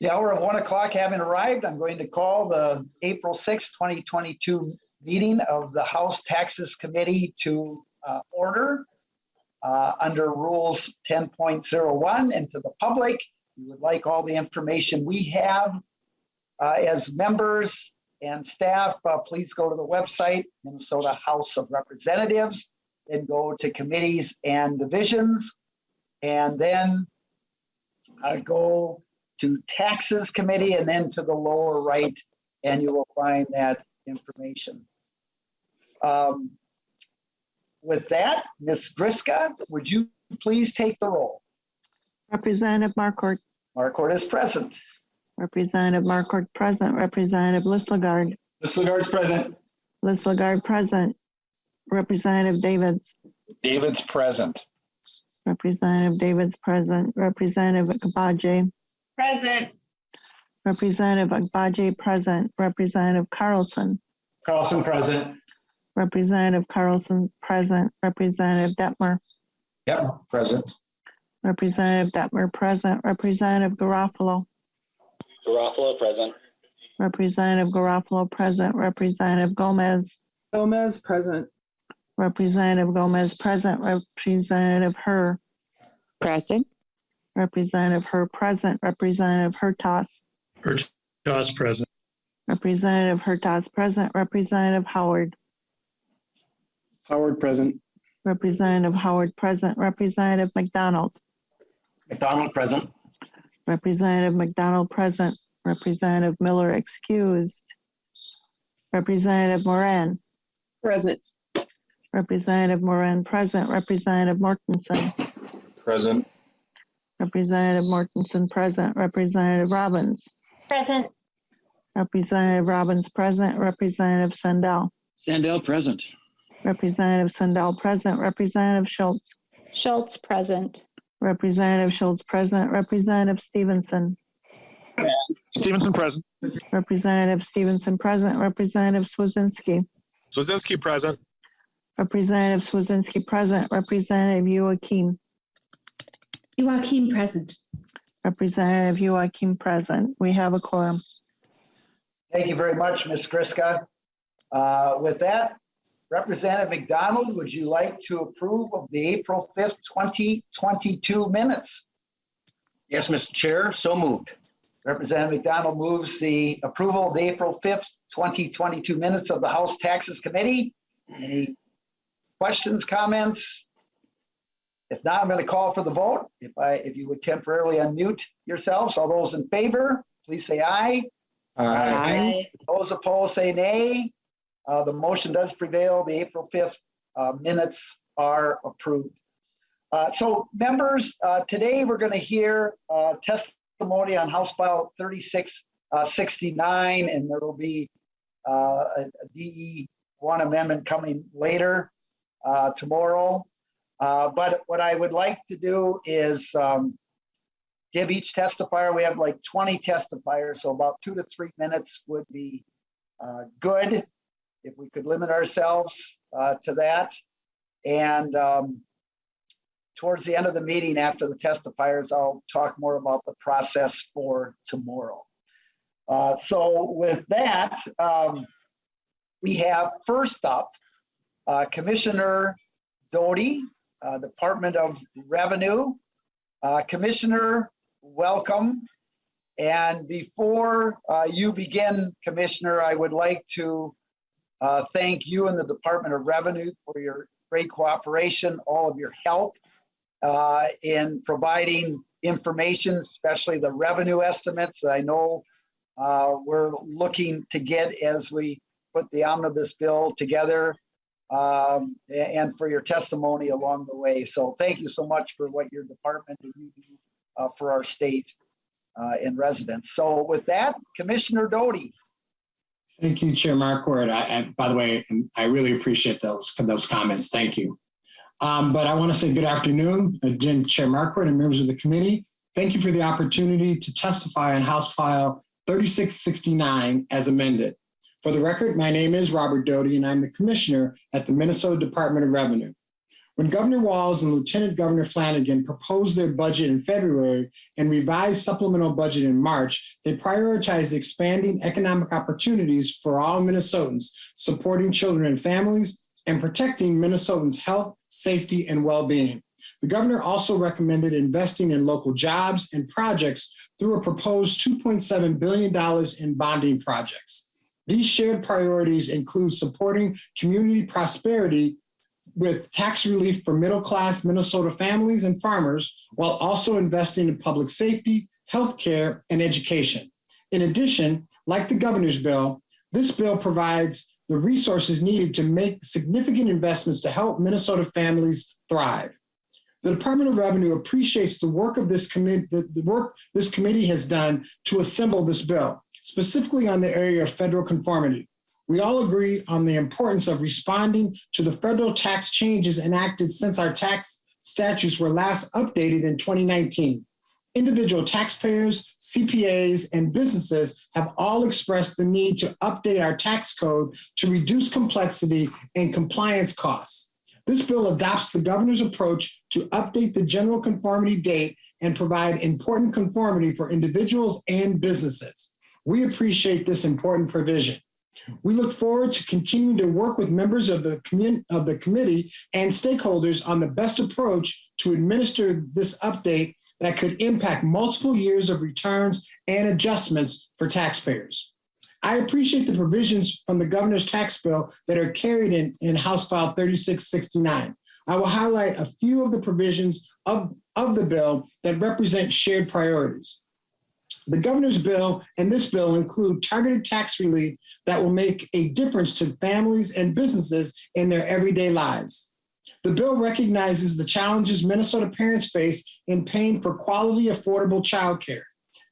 The hour of 1 o'clock having arrived, I'm going to call the April 6, 2022 meeting of the House Taxes Committee to order under Rules 10.01. And to the public, we would like all the information we have as members and staff. Please go to the website, Minnesota House of Representatives, and go to committees and divisions, and then go to Taxes Committee, and then to the lower right, and you will find that information. With that, Ms. Griska, would you please take the roll? Representative Marquart. Marquart is present. Representative Marquart present. Representative Lislegard. Lislegard's present. Lislegard present. Representative Davids. David's present. Representative Davids present. Representative Agbaje. Present. Representative Agbaje present. Representative Carlson. Carlson present. Representative Carlson present. Representative Detmer. Yep, present. Representative Detmer present. Representative Garofalo. Garofalo present. Representative Garofalo present. Representative Gomez. Gomez present. Representative Gomez present. Representative Herr. Present. Representative Herr present. Representative Hertas. Hertas present. Representative Hertas present. Representative Howard. Howard present. Representative Howard present. Representative McDonald. McDonald present. Representative McDonald present. Representative Miller excused. Representative Moran. Present. Representative Moran present. Representative Mortensen. Present. Representative Mortensen present. Representative Robbins. Present. Representative Robbins present. Representative Sandell. Sandell present. Representative Sandell present. Representative Schultz. Schultz present. Representative Schultz present. Representative Stevenson. Stevenson present. Representative Stevenson present. Representative Swazinski. Swazinski present. Representative Swazinski present. Representative Joachim. Joachim present. Representative Joachim present. We have a quorum. Thank you very much, Ms. Griska. With that, Representative McDonald, would you like to approve of the April 5th, 2022 minutes? Yes, Mr. Chair, so moved. Representative McDonald moves the approval of the April 5th, 2022 minutes of the House Taxes Committee. Any questions, comments? If not, I'm going to call for the vote. If you would temporarily unmute yourselves. All those in favor, please say aye. Aye. Those opposed, say nay. The motion does prevail. The April 5th minutes are approved. So members, today we're going to hear testimony on House File 3669, and there will be a DE1 amendment coming later tomorrow. But what I would like to do is give each testifier, we have like 20 testifiers, so about 2 to 3 minutes would be good if we could limit ourselves to that. And towards the end of the meeting, after the testifiers, I'll talk more about the process for tomorrow. So with that, we have first up Commissioner Doty, Department of Revenue. Commissioner, welcome. And before you begin, Commissioner, I would like to thank you and the Department of Revenue for your great cooperation, all of your help in providing information, especially the revenue estimates that I know we're looking to get as we put the omnibus bill together, and for your testimony along the way. So thank you so much for what your department and you do for our state and residents. So with that, Commissioner Doty. Thank you, Chair Marquart. By the way, I really appreciate those comments. Thank you. But I want to say good afternoon, again, Chair Marquart and members of the committee. Thank you for the opportunity to testify on House File 3669 as amended. For the record, my name is Robert Doty, and I'm the Commissioner at the Minnesota Department of Revenue. When Governor Walz and Lieutenant Governor Flanagan proposed their budget in February and revised supplemental budget in March, they prioritized expanding economic opportunities for all Minnesotans, supporting children and families, and protecting Minnesotans' health, safety, and well-being. The governor also recommended investing in local jobs and projects through a proposed $2.7 billion in bonding projects. These shared priorities include supporting community prosperity with tax relief for middle-class Minnesota families and farmers, while also investing in public safety, healthcare, and education. In addition, like the governor's bill, this bill provides the resources needed to make significant investments to help Minnesota families thrive. The Department of Revenue appreciates the work of this committee, the work this committee has done to assemble this bill, specifically on the area of federal conformity. We all agree on the importance of responding to the federal tax changes enacted since our tax statutes were last updated in 2019. Individual taxpayers, CPAs, and businesses have all expressed the need to update our tax code to reduce complexity and compliance costs. This bill adopts the governor's approach to update the general conformity date and provide important conformity for individuals and businesses. We appreciate this important provision. We look forward to continuing to work with members of the committee and stakeholders on the best approach to administer this update that could impact multiple years of returns and adjustments for taxpayers. I appreciate the provisions from the governor's tax bill that are carried in House File 3669. I will highlight a few of the provisions of the bill that represent shared priorities. The governor's bill and this bill include targeted tax relief that will make a difference to families and businesses in their everyday lives. The bill recognizes the challenges Minnesota parents face in paying for quality, affordable childcare.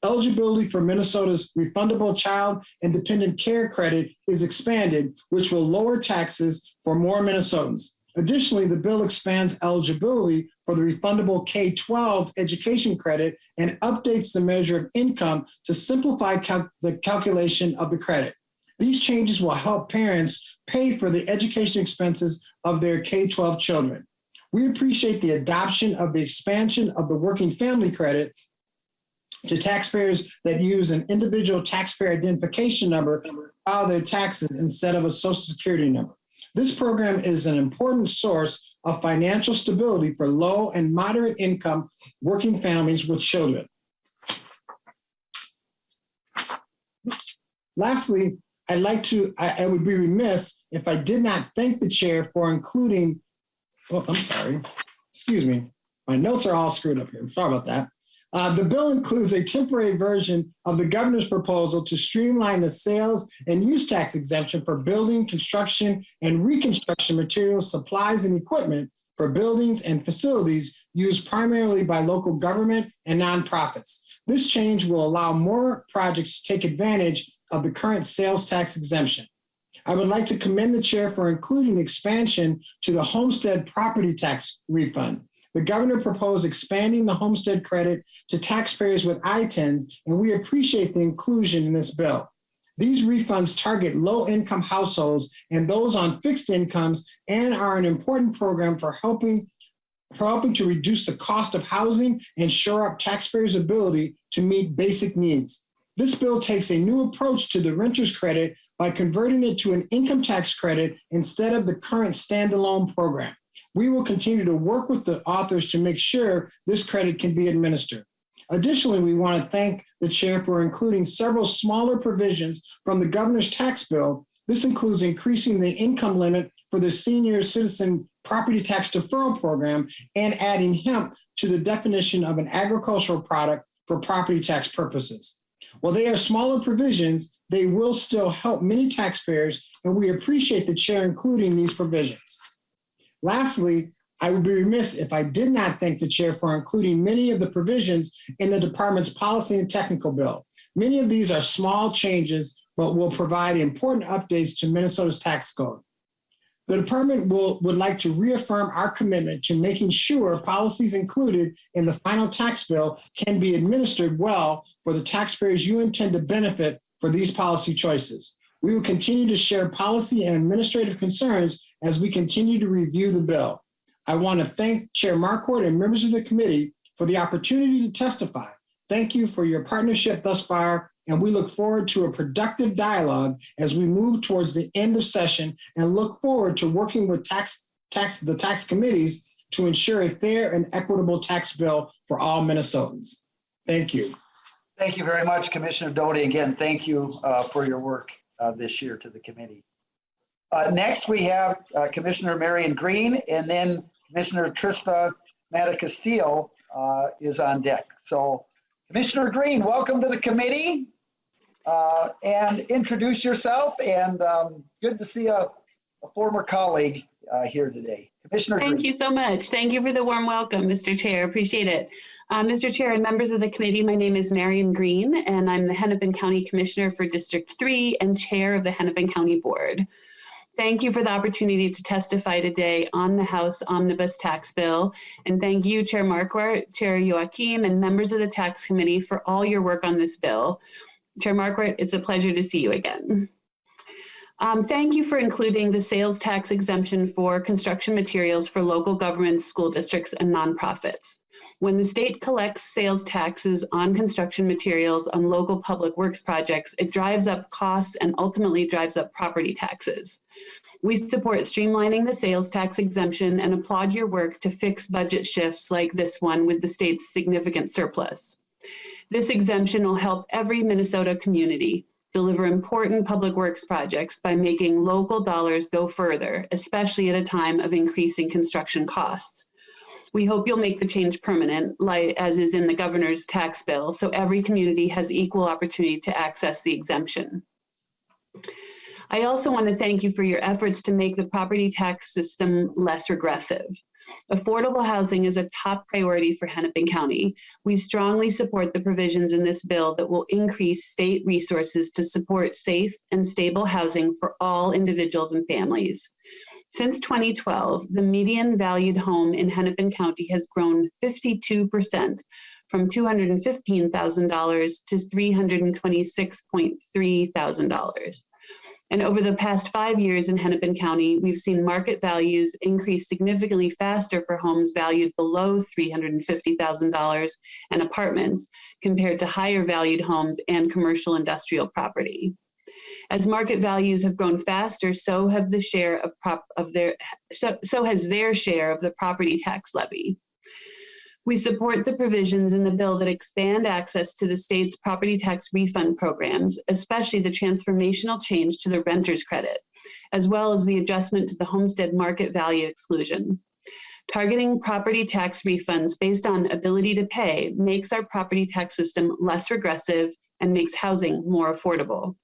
Eligibility for Minnesota's refundable child and dependent care credit is expanded, which will lower taxes for more Minnesotans. Additionally, the bill expands eligibility for the refundable K-12 education credit and updates the measure of income to simplify the calculation of the credit. These changes will help parents pay for the education expenses of their K-12 children. We appreciate the adoption of the expansion of the working family credit to taxpayers that use an individual taxpayer identification number to file their taxes instead of a Social Security number. This program is an important source of financial stability for low and moderate income working families with children. Lastly, I would be remiss if I did not thank the chair for including, excuse me, my notes are all screwed up here. I'm sorry about that. The bill includes a temporary version of the governor's proposal to streamline the sales and use tax exemption for building, construction, and reconstruction materials, supplies, and equipment for buildings and facilities used primarily by local government and nonprofits. This change will allow more projects to take advantage of the current sales tax exemption. I would like to commend the chair for including expansion to the Homestead property tax refund. The governor proposed expanding the Homestead credit to taxpayers with I-10s, and we appreciate the inclusion in this bill. These refunds target low-income households and those on fixed incomes and are an important program for helping to reduce the cost of housing and shore up taxpayers' ability to meet basic needs. This bill takes a new approach to the renter's credit by converting it to an income tax credit instead of the current standalone program. We will continue to work with the authors to make sure this credit can be administered. Additionally, we want to thank the chair for including several smaller provisions from the governor's tax bill. This includes increasing the income limit for the senior citizen property tax deferral program and adding hemp to the definition of an agricultural product for property tax purposes. While they are smaller provisions, they will still help many taxpayers, and we appreciate the chair including these provisions. Lastly, I would be remiss if I did not thank the chair for including many of the provisions in the department's policy and technical bill. Many of these are small changes, but will provide important updates to Minnesota's tax code. The department would like to reaffirm our commitment to making sure policies included in the final tax bill can be administered well for the taxpayers you intend to benefit for these policy choices. We will continue to share policy and administrative concerns as we continue to review the bill. I want to thank Chair Marquardt and members of the committee for the opportunity to testify. Thank you for your partnership thus far, and we look forward to a productive dialogue as we move towards the end of session and look forward to working with the tax committees to ensure a fair and equitable tax bill for all Minnesotans. Thank you. Thank you very much, Commissioner Doty. Again, thank you for your work this year to the committee. Next, we have Commissioner Marion Greene, and then Commissioner Trista Matta-Castillo is on deck. So, Commissioner Greene, welcome to the committee, and introduce yourself. And good to see a former colleague here today. Commissioner Greene. Thank you so much. Thank you for the warm welcome, Mr. Chair. Appreciate it. Mr. Chair and members of the committee, my name is Marion Greene, and I'm the Hennepin County Commissioner for District 3 and Chair of the Hennepin County Board. Thank you for the opportunity to testify today on the House Omnibus tax bill. And thank you, Chair Marquardt, Chair Joachim, and members of the tax committee for all your work on this bill. Chair Marquardt, it's a pleasure to see you again. Thank you for including the sales tax exemption for construction materials for local governments, school districts, and nonprofits. When the state collects sales taxes on construction materials on local public works projects, it drives up costs and ultimately drives up property taxes. We support streamlining the sales tax exemption and applaud your work to fix budget shifts like this one with the state's significant surplus. This exemption will help every Minnesota community deliver important public works projects by making local dollars go further, especially at a time of increasing construction costs. We hope you'll make the change permanent, like as is in the governor's tax bill, so every community has equal opportunity to access the exemption. I also want to thank you for your efforts to make the property tax system less regressive. Affordable housing is a top priority for Hennepin County. We strongly support the provisions in this bill that will increase state resources to support safe and stable housing for all individuals and families. Since 2012, the median valued home in Hennepin County has grown 52%, from $215,000 to $326,300. And over the past 5 years in Hennepin County, we've seen market values increase significantly faster for homes valued below $350,000 and apartments compared to higher valued homes and commercial industrial property. As market values have grown faster, so have the share of so has their share of the property tax levy. We support the provisions in the bill that expand access to the state's property tax refund programs, especially the transformational change to the renter's credit, as well as the adjustment to the homestead market value exclusion. Targeting property tax refunds based on ability to pay makes our property tax system less regressive and makes housing more affordable.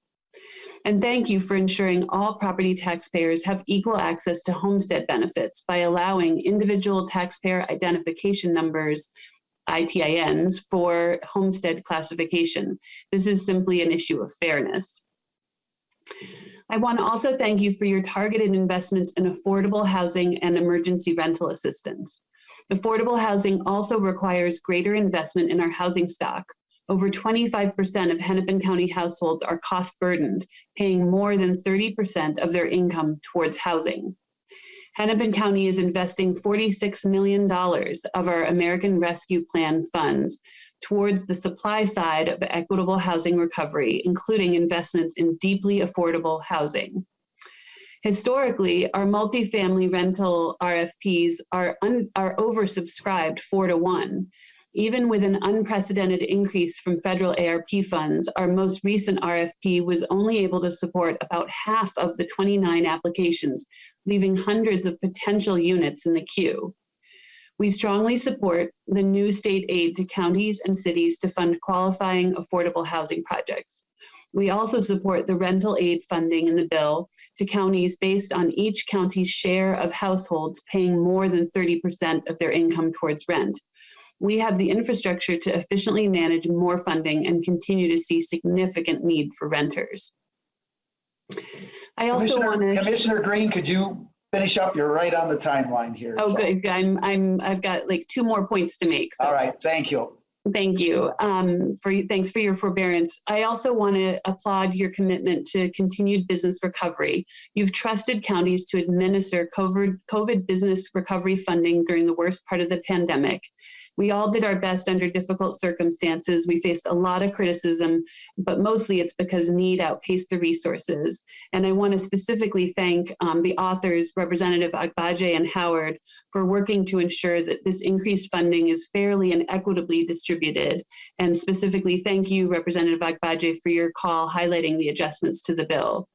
And thank you for ensuring all property taxpayers have equal access to homestead benefits by allowing individual taxpayer identification numbers, ITINs, for homestead classification. This is simply an issue of fairness. I want to also thank you for your targeted investments in affordable housing and emergency rental assistance. Affordable housing also requires greater investment in our housing stock. Over 25% of Hennepin County households are cost burdened, paying more than 30% of their income towards housing. Hennepin County is investing $46 million of our American Rescue Plan funds towards the supply side of equitable housing recovery, including investments in deeply affordable housing. Historically, our multifamily rental RFPs are oversubscribed 4-to-1. Even with an unprecedented increase from federal ARP funds, our most recent RFP was only able to support about half of the 29 applications, leaving hundreds of potential units in the queue. We strongly support the new state aid to counties and cities to fund qualifying affordable housing projects. We also support the rental aid funding in the bill to counties based on each county's share of households paying more than 30% of their income towards rent. We have the infrastructure to efficiently manage more funding and continue to see significant need for renters. I also want to— Commissioner Greene, could you finish up? You're right on the timeline here. Oh, so. Good. I've got like 2 more points to make. So. All right. Thank you. Thank you. Thanks for your forbearance. I also want to applaud your commitment to continued business recovery. You've trusted counties to administer COVID business recovery funding during the worst part of the pandemic. We all did our best under difficult circumstances. We faced a lot of criticism, but mostly it's because need outpaced the resources. And I want to specifically thank the authors, Representative Agbaje and Howard, for working to ensure that this increased funding is fairly and equitably distributed. And specifically, thank you, Representative Agbaje, for your call highlighting the adjustments to the bill.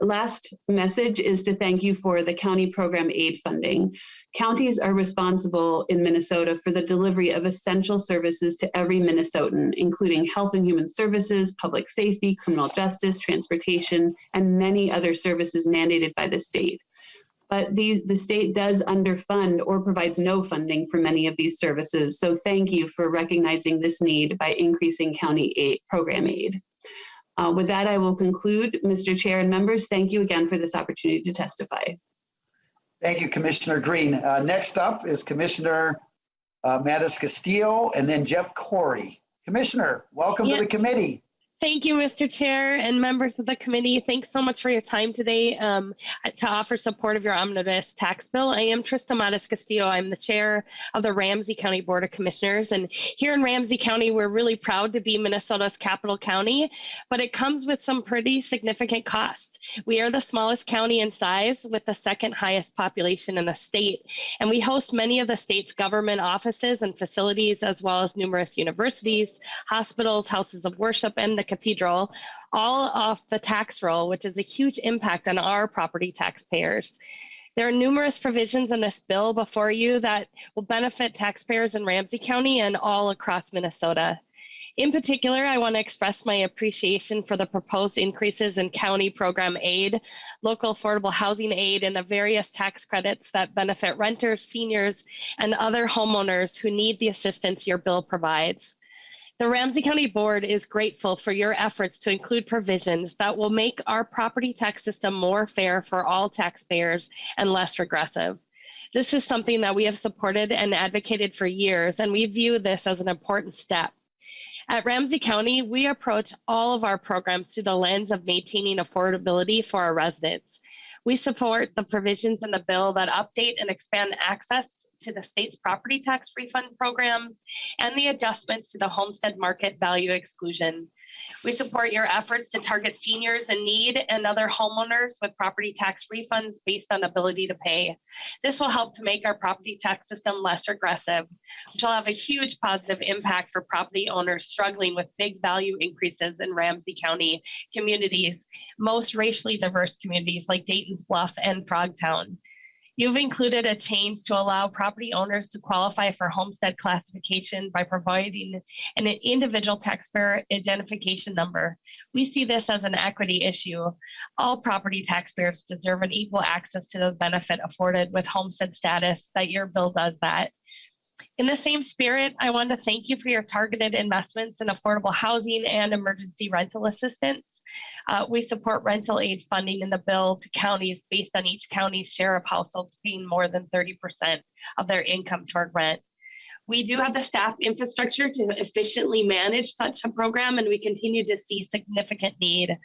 Last message is to thank you for the county program aid funding. Counties are responsible in Minnesota for the delivery of essential services to every Minnesotan, including health and human services, public safety, criminal justice, transportation, and many other services mandated by the state. But the state does underfund or provides no funding for many of these services. So thank you for recognizing this need by increasing county program aid. With that, I will conclude. Mr. Chair and members, thank you again for this opportunity to testify. Thank you, Commissioner Greene. Next up is Commissioner Mattis Castillo and then Jeff Corey. Commissioner, welcome to the committee. Thank you, Mr. Chair and members of the committee. Thanks so much for your time today to offer support of your omnibus tax bill. I am Trista Mattis Castillo. I'm the chair of the Ramsey County Board of Commissioners. And here in Ramsey County, we're really proud to be Minnesota's capital county, but it comes with some pretty significant costs. We are the smallest county in size with the second highest population in the state. And we host many of the state's government offices and facilities, as well as numerous universities, hospitals, houses of worship, and the cathedral, all off the tax roll, which is a huge impact on our property taxpayers. There are numerous provisions in this bill before you that will benefit taxpayers in Ramsey County and all across Minnesota. In particular, I want to express my appreciation for the proposed increases in county program aid, local affordable housing aid, and the various tax credits that benefit renters, seniors, and other homeowners who need the assistance your bill provides. The Ramsey County Board is grateful for your efforts to include provisions that will make our property tax system more fair for all taxpayers and less regressive. This is something that we have supported and advocated for years, and we view this as an important step. At Ramsey County, we approach all of our programs through the lens of maintaining affordability for our residents. We support the provisions in the bill that update and expand access to the state's property tax refund programs and the adjustments to the homestead market value exclusion. We support your efforts to target seniors in need and other homeowners with property tax refunds based on ability to pay. This will help to make our property tax system less regressive, which will have a huge positive impact for property owners struggling with big value increases in Ramsey County communities, most racially diverse communities like Dayton's Bluff and Frogtown. You've included a change to allow property owners to qualify for homestead classification by providing an individual taxpayer identification number. We see this as an equity issue. All property taxpayers deserve an equal access to the benefit afforded with homestead status. That your bill does that. In the same spirit, I want to thank you for your targeted investments in affordable housing and emergency rental assistance. We support rental aid funding in the bill to counties based on each county's share of households paying more than 30% of their income toward rent. We do have the staff infrastructure to efficiently manage such a program, and we continue to see significant need.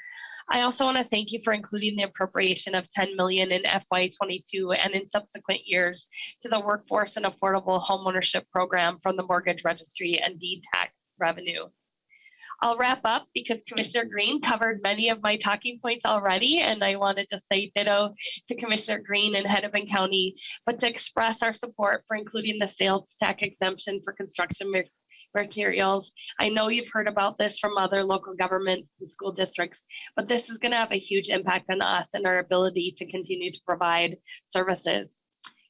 I also want to thank you for including the appropriation of $10 million in FY22 and in subsequent years to the Workforce and Affordable Homeownership Program from the Mortgage Registry and deed tax revenue. I'll wrap up because Commissioner Greene covered many of my talking points already, and I wanted to say ditto to Commissioner Greene in Hennepin County, but to express our support for including the sales tax exemption for construction materials. I know you've heard about this from other local governments and school districts, but this is going to have a huge impact on us and our ability to continue to provide services.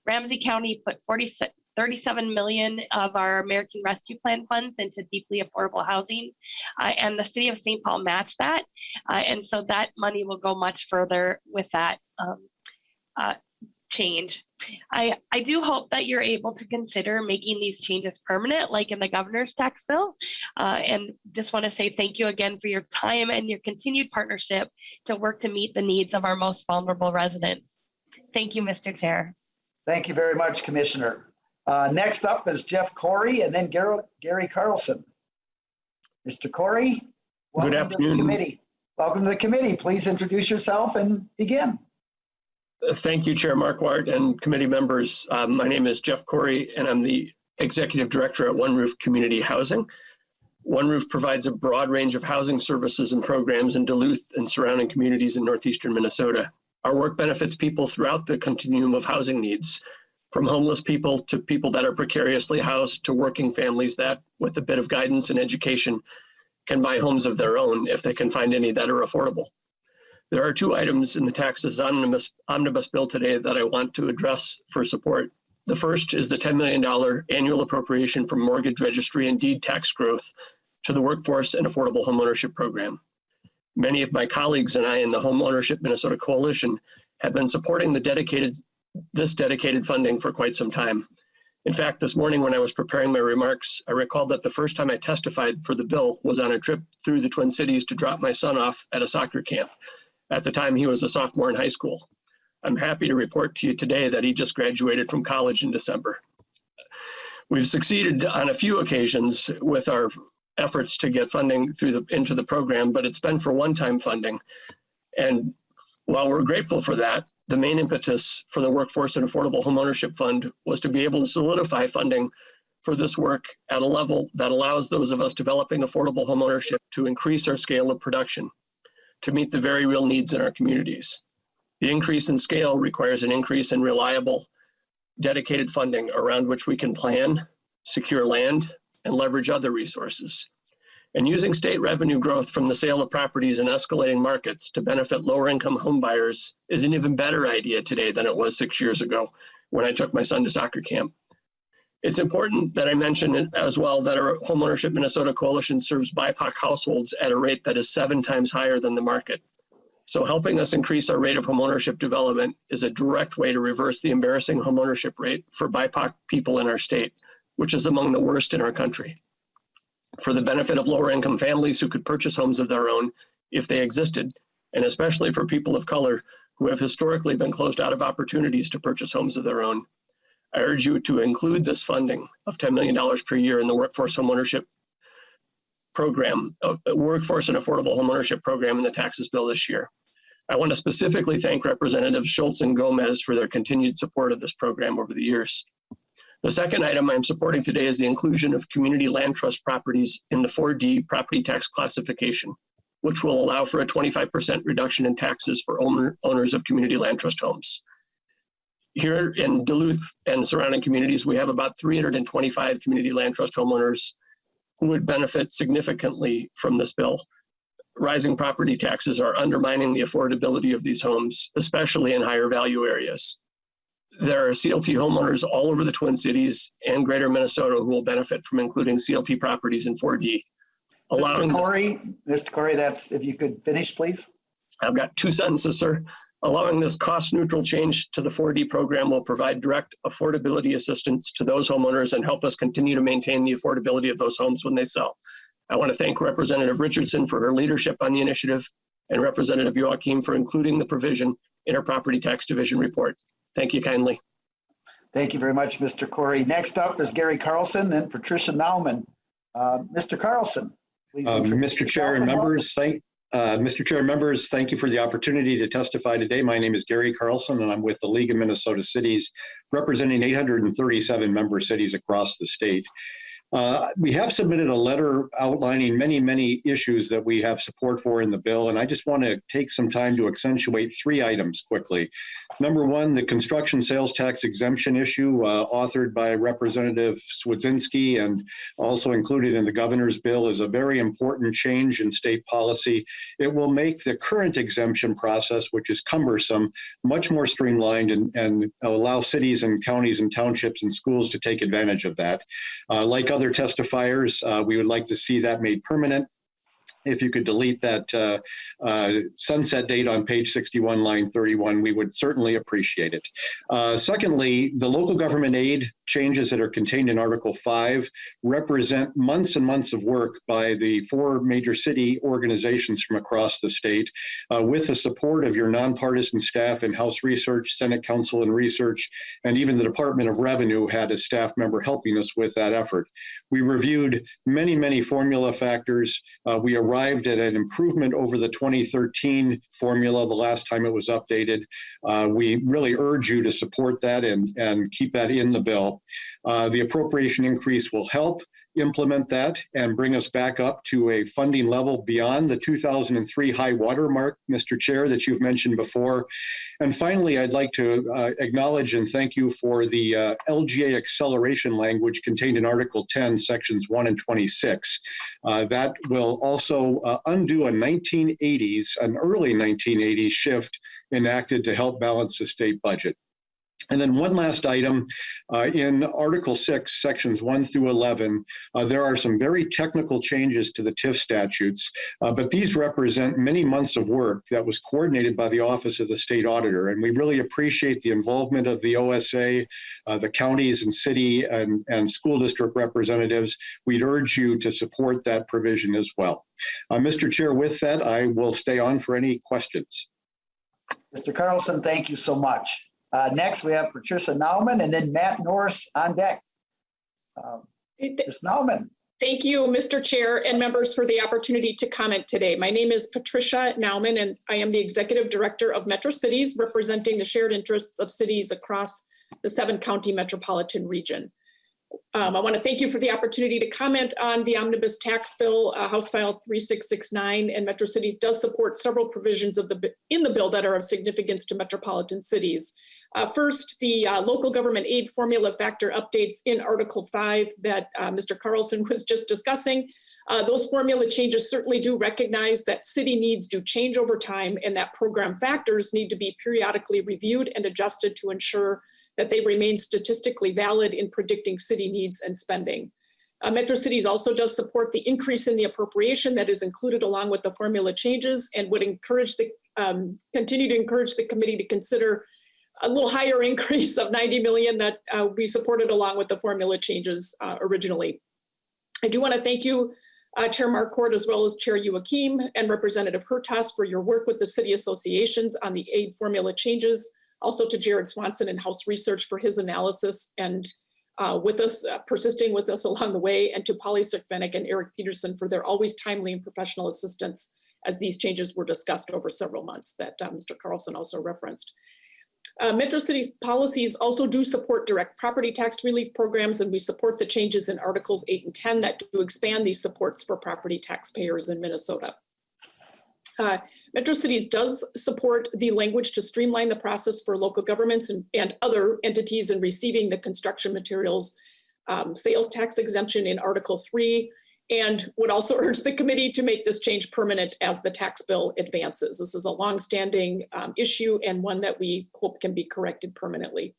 Ramsey County put $37 million of our American Rescue Plan funds into deeply affordable housing, and the city of St. Paul matched that. And so that money will go much further with that change. I do hope that you're able to consider making these changes permanent, like in the governor's tax bill. And just want to say thank you again for your time and your continued partnership to work to meet the needs of our most vulnerable residents. Thank you, Mr. Chair. Thank you very much, Commissioner. Next up is Jeff Corey and then Gary Carlson. Mr. Corey, welcome Good to afternoon. the committee. Welcome to the committee. Please introduce yourself and begin. Thank you, Chair Marquart and committee members. My name is Jeff Corey, and I'm the Executive Director at One Roof Community Housing. One Roof provides a broad range of housing services and programs in Duluth and surrounding communities in northeastern Minnesota. Our work benefits people throughout the continuum of housing needs, from homeless people to people that are precariously housed to working families that, with a bit of guidance and education, can buy homes of their own if they can find any that are affordable. There are two items in the taxes omnibus bill today that I want to address for support. The first is the $10 million annual appropriation for mortgage registry and deed tax growth to the Workforce and Affordable Homeownership Program. Many of my colleagues and I in the Homeownership Minnesota Coalition have been supporting this dedicated funding for quite some time. In fact, this morning when I was preparing my remarks, I recalled that the first time I testified for the bill was on a trip through the Twin Cities to drop my son off at a soccer camp. At the time, he was a sophomore in high school. I'm happy to report to you today that he just graduated from college in December. We've succeeded on a few occasions with our efforts to get funding into the program, but it's been for one-time funding. And while we're grateful for that, the main impetus for the Workforce and Affordable Homeownership Fund was to be able to solidify funding for this work at a level that allows those of us developing affordable homeownership to increase our scale of production to meet the very real needs in our communities. The increase in scale requires an increase in reliable, dedicated funding around which we can plan, secure land, and leverage other resources. And using state revenue growth from the sale of properties in escalating markets to benefit lower income home buyers is an even better idea today than it was 6 years ago when I took my son to soccer camp. It's important that I mention as well that our Homeownership Minnesota Coalition serves BIPOC households at a rate that is 7 times higher than the market. So helping us increase our rate of homeownership development is a direct way to reverse the embarrassing homeownership rate for BIPOC people in our state, which is among the worst in our country. For the benefit of lower income families who could purchase homes of their own if they existed, and especially for people of color who have historically been closed out of opportunities to purchase homes of their own. I urge you to include this funding of $10 million per year in the Workforce Homeownership Program, Workforce and Affordable Homeownership Program in the taxes bill this year. I want to specifically thank Representatives Schultz and Gomez for their continued support of this program over the years. The second item I'm supporting today is the inclusion of community land trust properties in the 4D property tax classification, which will allow for a 25% reduction in taxes for owners of community land trust homes. Here in Duluth and surrounding communities, we have about 325 community land trust homeowners who would benefit significantly from this bill. Rising property taxes are undermining the affordability of these homes, especially in higher value areas. There are CLT homeowners all over the Twin Cities and greater Minnesota who will benefit from including CLT properties in 4D. Mr. Corey, that's, if you could finish, please. I've got 2 sentences, sir. Allowing this cost-neutral change to the 4D program will provide direct affordability assistance to those homeowners and help us continue to maintain the affordability of those homes when they sell. I want to thank Representative Richardson for her leadership on the initiative and Representative Joachim for including the provision in her property tax division report. Thank you kindly. Thank you very much, Mr. Corey. Next up is Gary Carlson, then Patricia Nauman. Mr. Carlson, please. Mr. Chair and members, thank you for the opportunity to testify today. My name is Gary Carlson, and I'm with the League of Minnesota Cities, representing 837 member cities across the state. We have submitted a letter outlining many issues that we have support for in the bill, and I just want to take some time to accentuate 3 items quickly. Number 1, the construction sales tax exemption issue, authored by Representative Swedzinski and also included in the governor's bill, is a very important change in state policy. It will make the current exemption process, which is cumbersome, much more streamlined and allow cities and counties and townships and schools to take advantage of that. Like other testifiers, we would like to see that made permanent. if you could delete that sunset date on page 61, line 31, we would certainly appreciate it. Secondly, the local government aid changes that are contained in Article 5 represent months and months of work by the 4 major city organizations from across the state, with the support of your nonpartisan staff in House Research, Senate Council and Research, and even the Department of Revenue had a staff member helping us with that effort. We reviewed many, many formula factors. We arrived at an improvement over the 2013 formula the last time it was updated. We really urge you to support that and keep that in the bill. The appropriation increase will help implement that and bring us back up to a funding level beyond the 2003 high water mark, Mr. Chair, that you've mentioned before. And finally, I'd like to acknowledge and thank you for the LGA acceleration language contained in Article 10, Sections 1 and 26. That will also undo an early 1980s shift enacted to help balance the state budget. And then one last item, in Article 6, Sections 1 through 11, there are some very technical changes to the TIF statutes, but these represent many months of work that was coordinated by the Office of the State Auditor. And we really appreciate the involvement of the OSA, the counties and city and school district representatives. We'd urge you to support that provision as well. Mr. Chair, with that, I will stay on for any questions. Mr. Carlson, thank you so much. Next, we have Patricia Nauman and then Matt Norris on deck. Ms. Nauman. Thank you, Mr. Chair and members, for the opportunity to comment today. My name is Patricia Nauman, and I am the Executive Director of Metro Cities, representing the shared interests of cities across the 7-county metropolitan region. I want to thank you for the opportunity to comment on the Omnibus tax bill, House File 3669, and Metro Cities does support several provisions in the bill that are of significance to metropolitan cities. First, the local government aid formula factor updates in Article 5 that Mr. Carlson was just discussing. Those formula changes certainly do recognize that city needs do change over time and that program factors need to be periodically reviewed and adjusted to ensure that they remain statistically valid in predicting city needs and spending. Metro Cities also does support the increase in the appropriation that is included along with the formula changes and would continue to encourage the committee to consider a little higher increase of 90 million that we supported along with the formula changes originally. I do want to thank you, Chair Marquart, as well as Chair Joachim and Representative Hertas for your work with the city associations on the aid formula changes. Also to Jared Swanson and House Research for his analysis and with us, persisting with us along the way, and to Polly Sikvenik and Eric Peterson for their always timely and professional assistance as these changes were discussed over several months that Mr. Carlson also referenced. Metro Cities policies also do support direct property tax relief programs, and we support the changes in Articles 8 and 10 that do expand these supports for property taxpayers in Minnesota. Metro Cities does support the language to streamline the process for local governments and other entities in receiving the construction materials sales tax exemption in Article 3, and would also urge the committee to make this change permanent as the tax bill advances. This is a longstanding issue and one that we hope can be corrected permanently.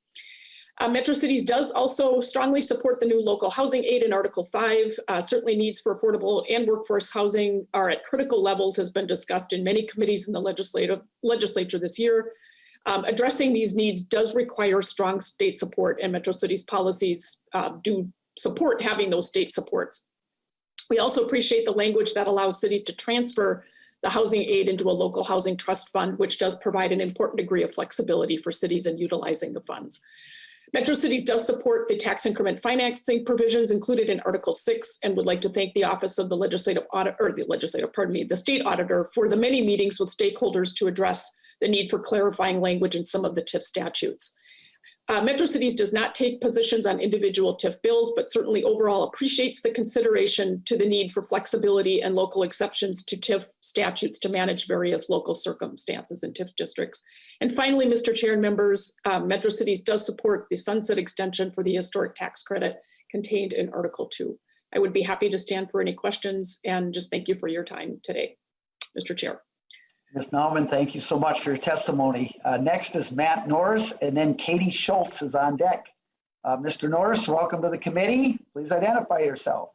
Metro Cities does also strongly support the new local housing aid in Article 5. Certainly needs for affordable and workforce housing are at critical levels, has been discussed in many committees in the legislature this year. Addressing these needs does require strong state support, and Metro Cities policies do support having those state supports. We also appreciate the language that allows cities to transfer the housing aid into a local housing trust fund, which does provide an important degree of flexibility for cities in utilizing the funds. Metro Cities does support the tax increment financing provisions included in Article 6 and would like to thank the Office of the the State Auditor for the many meetings with stakeholders to address the need for clarifying language in some of the TIF statutes. Metro Cities does not take positions on individual TIF bills, but certainly overall appreciates the consideration to the need for flexibility and local exceptions to TIF statutes to manage various local circumstances in TIF districts. And finally, Mr. Chair and members, Metro Cities does support the sunset extension for the historic tax credit contained in Article 2. I would be happy to stand for any questions and just thank you for your time today, Mr. Chair. Ms. Nauman, thank you so much for your testimony. Next is Matt Norris, and then Katie Schultz is on deck. Mr. Norris, welcome to the committee. Please identify yourself.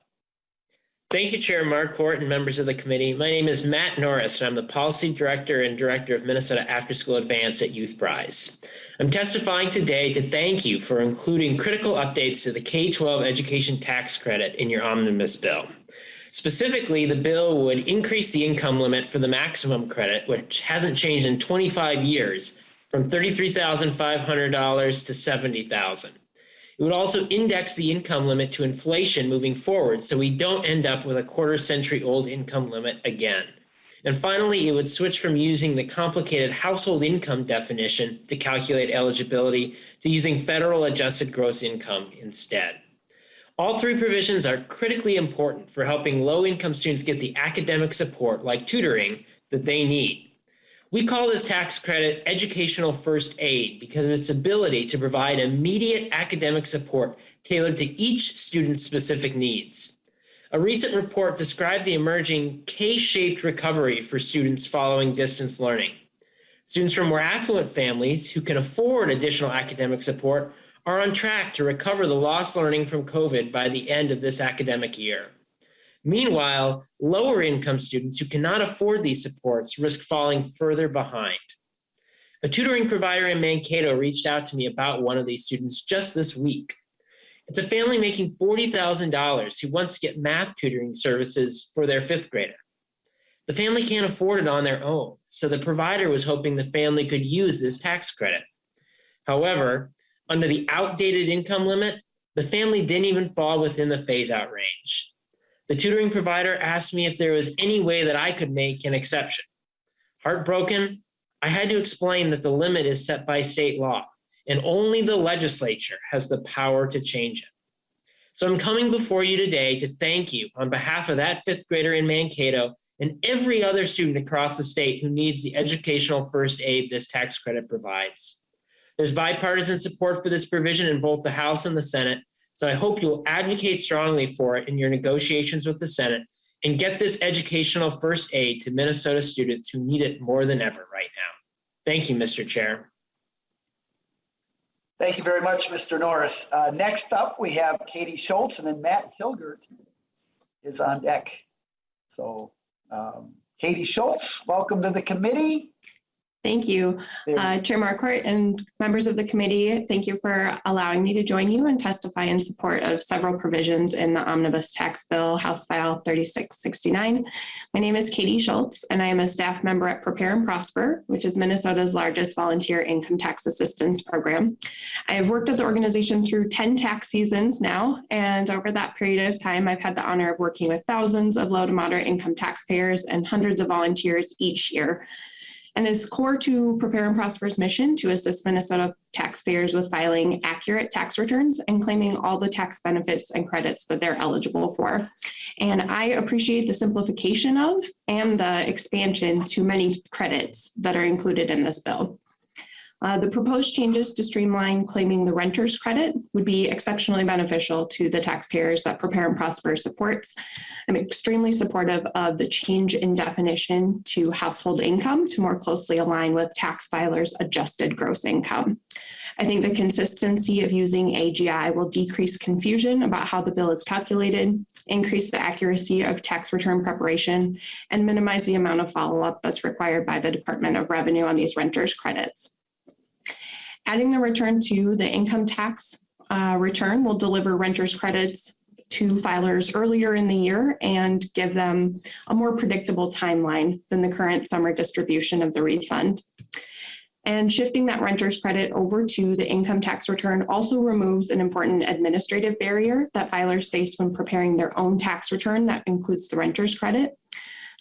Thank you, Chair Marquart and members of the committee. My name is Matt Norris, and I'm the Policy Director and Director of Minnesota After School Advance at Youth Prize. I'm testifying today to thank you for including critical updates to the K-12 education tax credit in your omnibus bill. Specifically, the bill would increase the income limit for the maximum credit, which hasn't changed in 25 years, from $33,500 to $70,000. It would also index the income limit to inflation moving forward, so we don't end up with a quarter-century-old income limit again. And finally, it would switch from using the complicated household income definition to calculate eligibility to using federal adjusted gross income instead. All three provisions are critically important for helping low-income students get the academic support, like tutoring, that they need. We call this tax credit educational first aid because of its ability to provide immediate academic support tailored to each student's specific needs. A recent report described the emerging K-shaped recovery for students following distance learning. Students from more affluent families who can afford additional academic support are on track to recover the lost learning from COVID by the end of this academic year. Meanwhile, lower income students who cannot afford these supports risk falling further behind. A tutoring provider in Mankato reached out to me about one of these students just this week. It's a family making $40,000 who wants to get math tutoring services for their fifth grader. The family can't afford it on their own, so the provider was hoping the family could use this tax credit. However, under the outdated income limit, the family didn't even fall within the phase-out range. The tutoring provider asked me if there was any way that I could make an exception. Heartbroken, I had to explain that the limit is set by state law, and only the legislature has the power to change it. So I'm coming before you today to thank you on behalf of that fifth grader in Mankato and every other student across the state who needs the educational first aid this tax credit provides. There's bipartisan support for this provision in both the House and the Senate, so I hope you'll advocate strongly for it in your negotiations with the Senate and get this educational first aid to Minnesota students who need it more than ever right now. Thank you, Mr. Chair. Thank you very much, Mr. Norris. Next up, we have Katie Schultz, and then Matt Hilgert is on deck. So Katie Schultz, welcome to the committee. Thank you, Chair Marquart and members of the committee. Thank you for allowing me to join you and testify in support of several provisions in the Omnibus Tax Bill, House File 3669. My name is Katie Schultz, and I am a staff member at Prepare and Prosper, which is Minnesota's largest volunteer income tax assistance program. I have worked at the organization through 10 tax seasons now, and over that period of time, I've had the honor of working with thousands of low to moderate income taxpayers and hundreds of volunteers each year. And is core to Prepare and Prosper's mission to assist Minnesota taxpayers with filing accurate tax returns and claiming all the tax benefits and credits that they're eligible for. And I appreciate the simplification of and the expansion to many credits that are included in this bill. The proposed changes to streamline claiming the renter's credit would be exceptionally beneficial to the taxpayers that Prepare and Prosper supports. I'm extremely supportive of the change in definition to household income to more closely align with tax filers' adjusted gross income. I think the consistency of using AGI will decrease confusion about how the bill is calculated, increase the accuracy of tax return preparation, and minimize the amount of follow-up that's required by the Department of Revenue on these renters' credits. Adding the return to the income tax return will deliver renters credits to filers earlier in the year and give them a more predictable timeline than the current summer distribution of the refund. And shifting that renter's credit over to the income tax return also removes an important administrative barrier that filers face when preparing their own tax return that includes the renter's credit.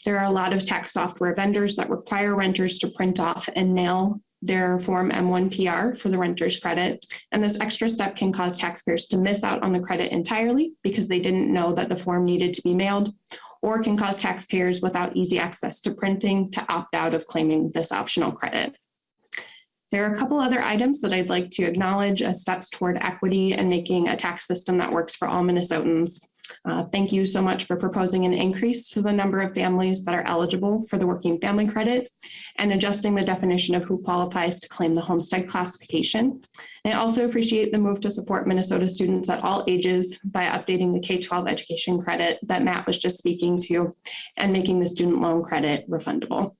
There are a lot of tax software vendors that require renters to print off and mail their Form M1PR for the renter's credit. And this extra step can cause taxpayers to miss out on the credit entirely because they didn't know that the form needed to be mailed, or can cause taxpayers without easy access to printing to opt out of claiming this optional credit. There are a couple other items that I'd like to acknowledge as steps toward equity and making a tax system that works for all Minnesotans. Thank you so much for proposing an increase to the number of families that are eligible for the working family credit and adjusting the definition of who qualifies to claim the Homestead classification. And I also appreciate the move to support Minnesota students at all ages by updating the K-12 education credit that Matt was just speaking to and making the student loan credit refundable.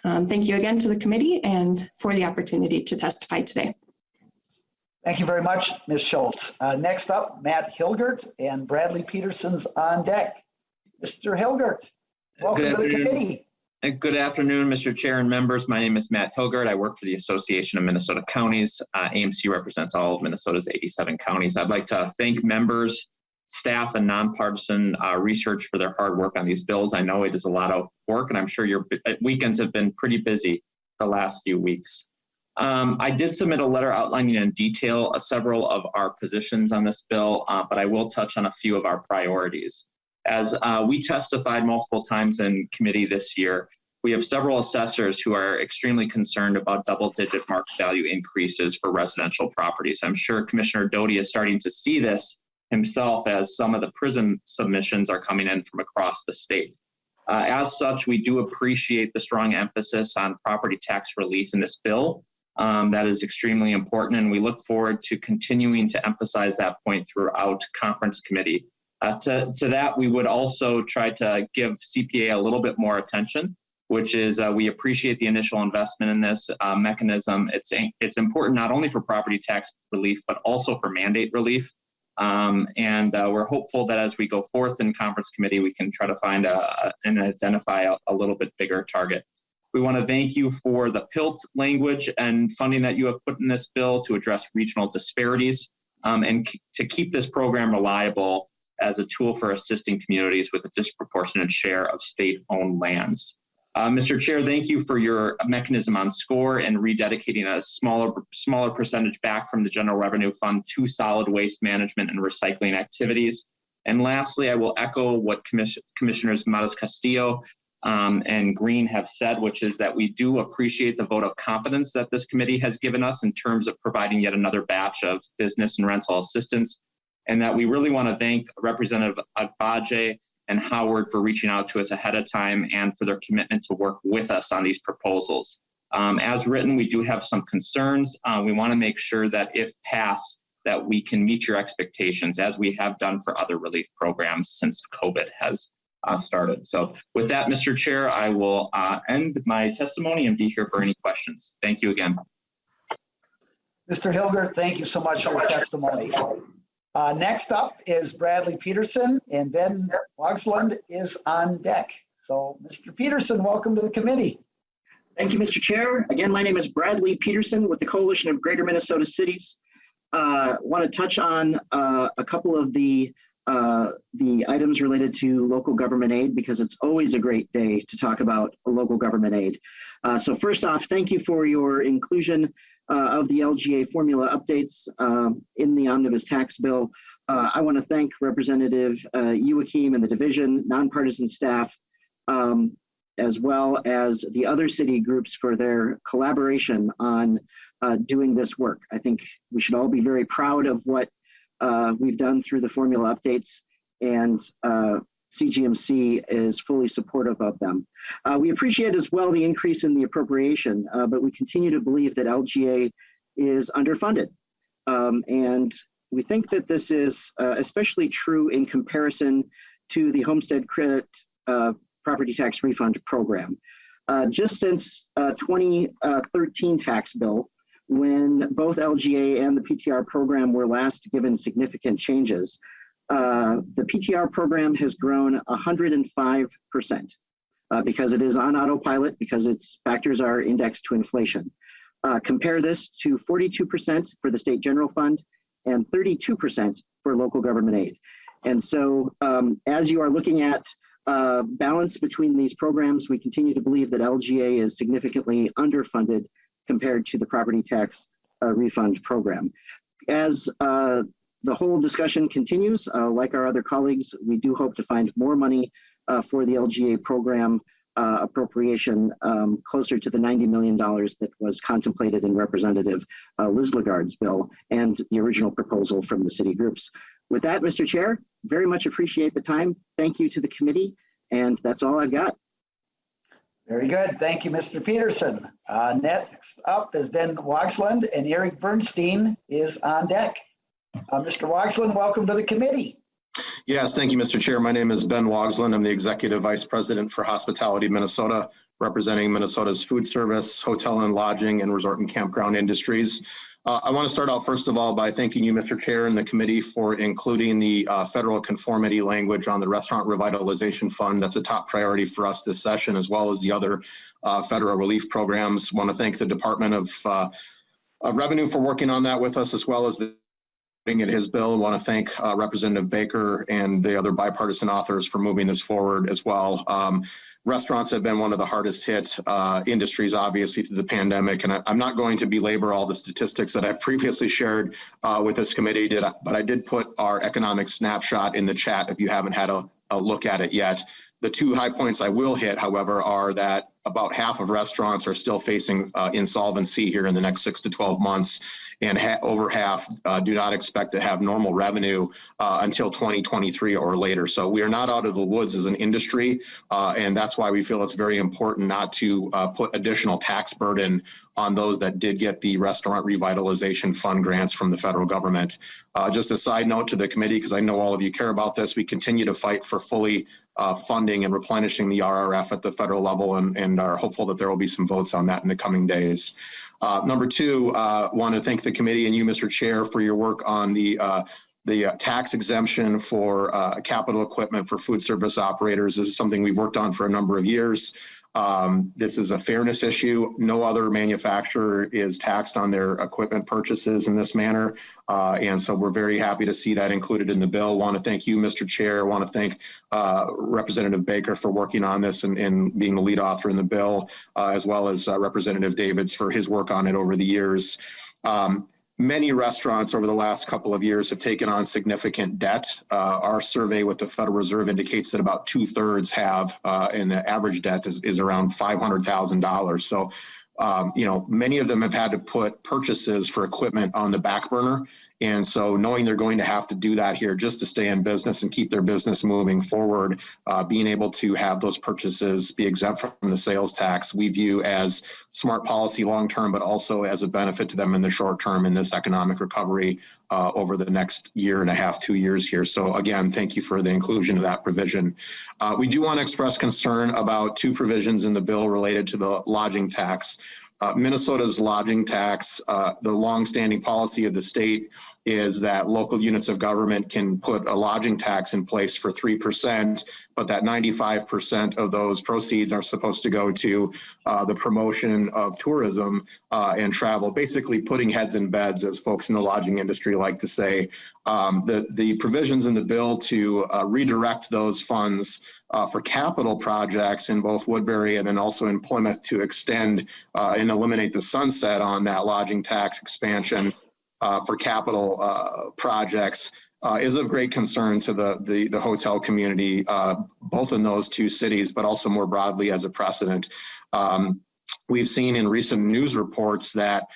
Thank you again to the committee and for the opportunity to testify today. Thank you very much, Ms. Schultz. Next up, Matt Hilgert and Bradley Peterson's on deck. Mr. Hilgert, welcome to the committee. Good afternoon, Mr. Chair and members. My name is Matt Hilgert. I work for the Association of Minnesota Counties. AMC represents all of Minnesota's 87 counties. I'd like to thank members, staff, and nonpartisan research for their hard work on these bills. I know it is a lot of work, and I'm sure your weekends have been pretty busy the last few weeks. I did submit a letter outlining in detail several of our positions on this bill, but I will touch on a few of our priorities. As we testified multiple times in committee this year, we have several assessors who are extremely concerned about double-digit market value increases for residential properties. I'm sure Commissioner Doty is starting to see this himself as some of the PRISM submissions are coming in from across the state. As such, we do appreciate the strong emphasis on property tax relief in this bill. That is extremely important, and we look forward to continuing to emphasize that point throughout conference committee. To that, we would also try to give CPA a little bit more attention, which is we appreciate the initial investment in this mechanism. It's important not only for property tax relief, but also for mandate relief. We're hopeful that as we go forth in conference committee, we can try to find and identify a little bit bigger target. We want to thank you for the PILT language and funding that you have put in this bill to address regional disparities and to keep this program reliable as a tool for assisting communities with a disproportionate share of state-owned lands. Mr. Chair, thank you for your mechanism on SCORE and rededicating a smaller percentage back from the General Revenue Fund to solid waste management and recycling activities. And lastly, I will echo what Commissioners Matas-Castillo and Greene have said, which is that we do appreciate the vote of confidence that this committee has given us in terms of providing yet another batch of business and rental assistance, and that we really want to thank Representative Agbaje and Howard for reaching out to us ahead of time and for their commitment to work with us on these proposals. As written, we do have some concerns. We want to make sure that if passed, that we can meet your expectations as we have done for other relief programs since COVID has started. So with that, Mr. Chair, I will end my testimony and be here for any questions. Thank you again. Mr. Hilgert, thank you so much for your testimony. Next up is Bradley Peterson, and Ben Wogslund is on deck. So, Mr. Peterson, welcome to the committee. Thank you, Mr. Chair. Again, my name is Bradley Peterson with the Coalition of Greater Minnesota Cities. Want to touch on a couple of the items related to local government aid, because it's always a great day to talk about local government aid. So first off, thank you for your inclusion of the LGA formula updates in the Omnibus tax bill. I want to thank Representative Joachim and the division, nonpartisan staff, as well as the other city groups for their collaboration on doing this work. I think we should all be very proud of what we've done through the formula updates, and CGMC is fully supportive of them. We appreciate as well the increase in the appropriation, but we continue to believe that LGA is underfunded. And we think that this is especially true in comparison to the Homestead Credit Property Tax Refund Program. Just since 2013 tax bill, when both LGA and the PTR program were last given significant changes, the PTR program has grown 105% because it is on autopilot, because its factors are indexed to inflation. Compare this to 42% for the state general fund and 32% for local government aid. And so as you are looking at balance between these programs, we continue to believe that LGA is significantly underfunded compared to the property tax refund program. As the whole discussion continues, like our other colleagues, we do hope to find more money for the LGA program appropriation closer to the $90 million that was contemplated in Representative Liz Lagarde's bill and the original proposal from the city groups. With that, Mr. Chair, very much appreciate the time. Thank you to the committee, and that's all I've got. Very good. Thank you, Mr. Peterson. Next up is Ben Wogsland, and Eric Bernstein is on deck. Mr. Wogsland, welcome to the committee. Yes, thank you, Mr. Chair. My name is Ben Wogsland. I'm the Executive Vice President for Hospitality Minnesota, representing Minnesota's food service, hotel and lodging, and resort and campground industries. I want to start out, first of all, by thanking you, Mr. Chair, and the committee for including the federal conformity language on the Restaurant Revitalization Fund. That's a top priority for us this session, as well as the other federal relief programs. I want to thank the Department of Revenue for working on that with us, as well as the in his bill. I want to thank Representative Baker and the other bipartisan authors for moving this forward as well. Restaurants have been one of the hardest hit industries, obviously, through the pandemic. And I'm not going to belabor all the statistics that I've previously shared with this committee, but I did put our economic snapshot in the chat if you haven't had a look at it yet. The two high points I will hit, however, are that about half of restaurants are still facing insolvency here in the next 6 to 12 months, and over half do not expect to have normal revenue until 2023 or later. So we are not out of the woods as an industry, and that's why we feel it's very important not to put additional tax burden on those that did get the Restaurant Revitalization Fund grants from the federal government. Just a side note to the committee, because I know all of you care about this, we continue to fight for fully funding and replenishing the RRF at the federal level, and are hopeful that there will be some votes on that in the coming days. Number two, want to thank the committee and you, Mr. Chair, for your work on the tax exemption for capital equipment for food service operators. This is something we've worked on for a number of years. This is a fairness issue. No other manufacturer is taxed on their equipment purchases in this manner. And so we're very happy to see that included in the bill. Want to thank you, Mr. Chair. Want to thank Representative Baker for working on this and being the lead author in the bill, as well as Representative Davids for his work on it over the years. Many restaurants over the last couple of years have taken on significant debt. Our survey with the Federal Reserve indicates that about 2/3 have, and the average debt is around $500,000. So, many of them have had to put purchases for equipment on the back burner. And so knowing they're going to have to do that here just to stay in business and keep their business moving forward, being able to have those purchases be exempt from the sales tax, we view as smart policy long-term, but also as a benefit to them in the short term in this economic recovery over the next year and a half, 2 years here. So again, thank you for the inclusion of that provision. We do want to express concern about two provisions in the bill related to the lodging tax. Minnesota's lodging tax, the longstanding policy of the state is that local units of government can put a lodging tax in place for 3%, but that 95% of those proceeds are supposed to go to the promotion of tourism and travel, basically putting heads in beds, as folks in the lodging industry like to say. The provisions in the bill to redirect those funds for capital projects in both Woodbury and then also in Plymouth to extend and eliminate the sunset on that lodging tax expansion for capital projects is of great concern to the hotel community, both in those two cities, but also more broadly as a precedent. We've seen in recent news reports that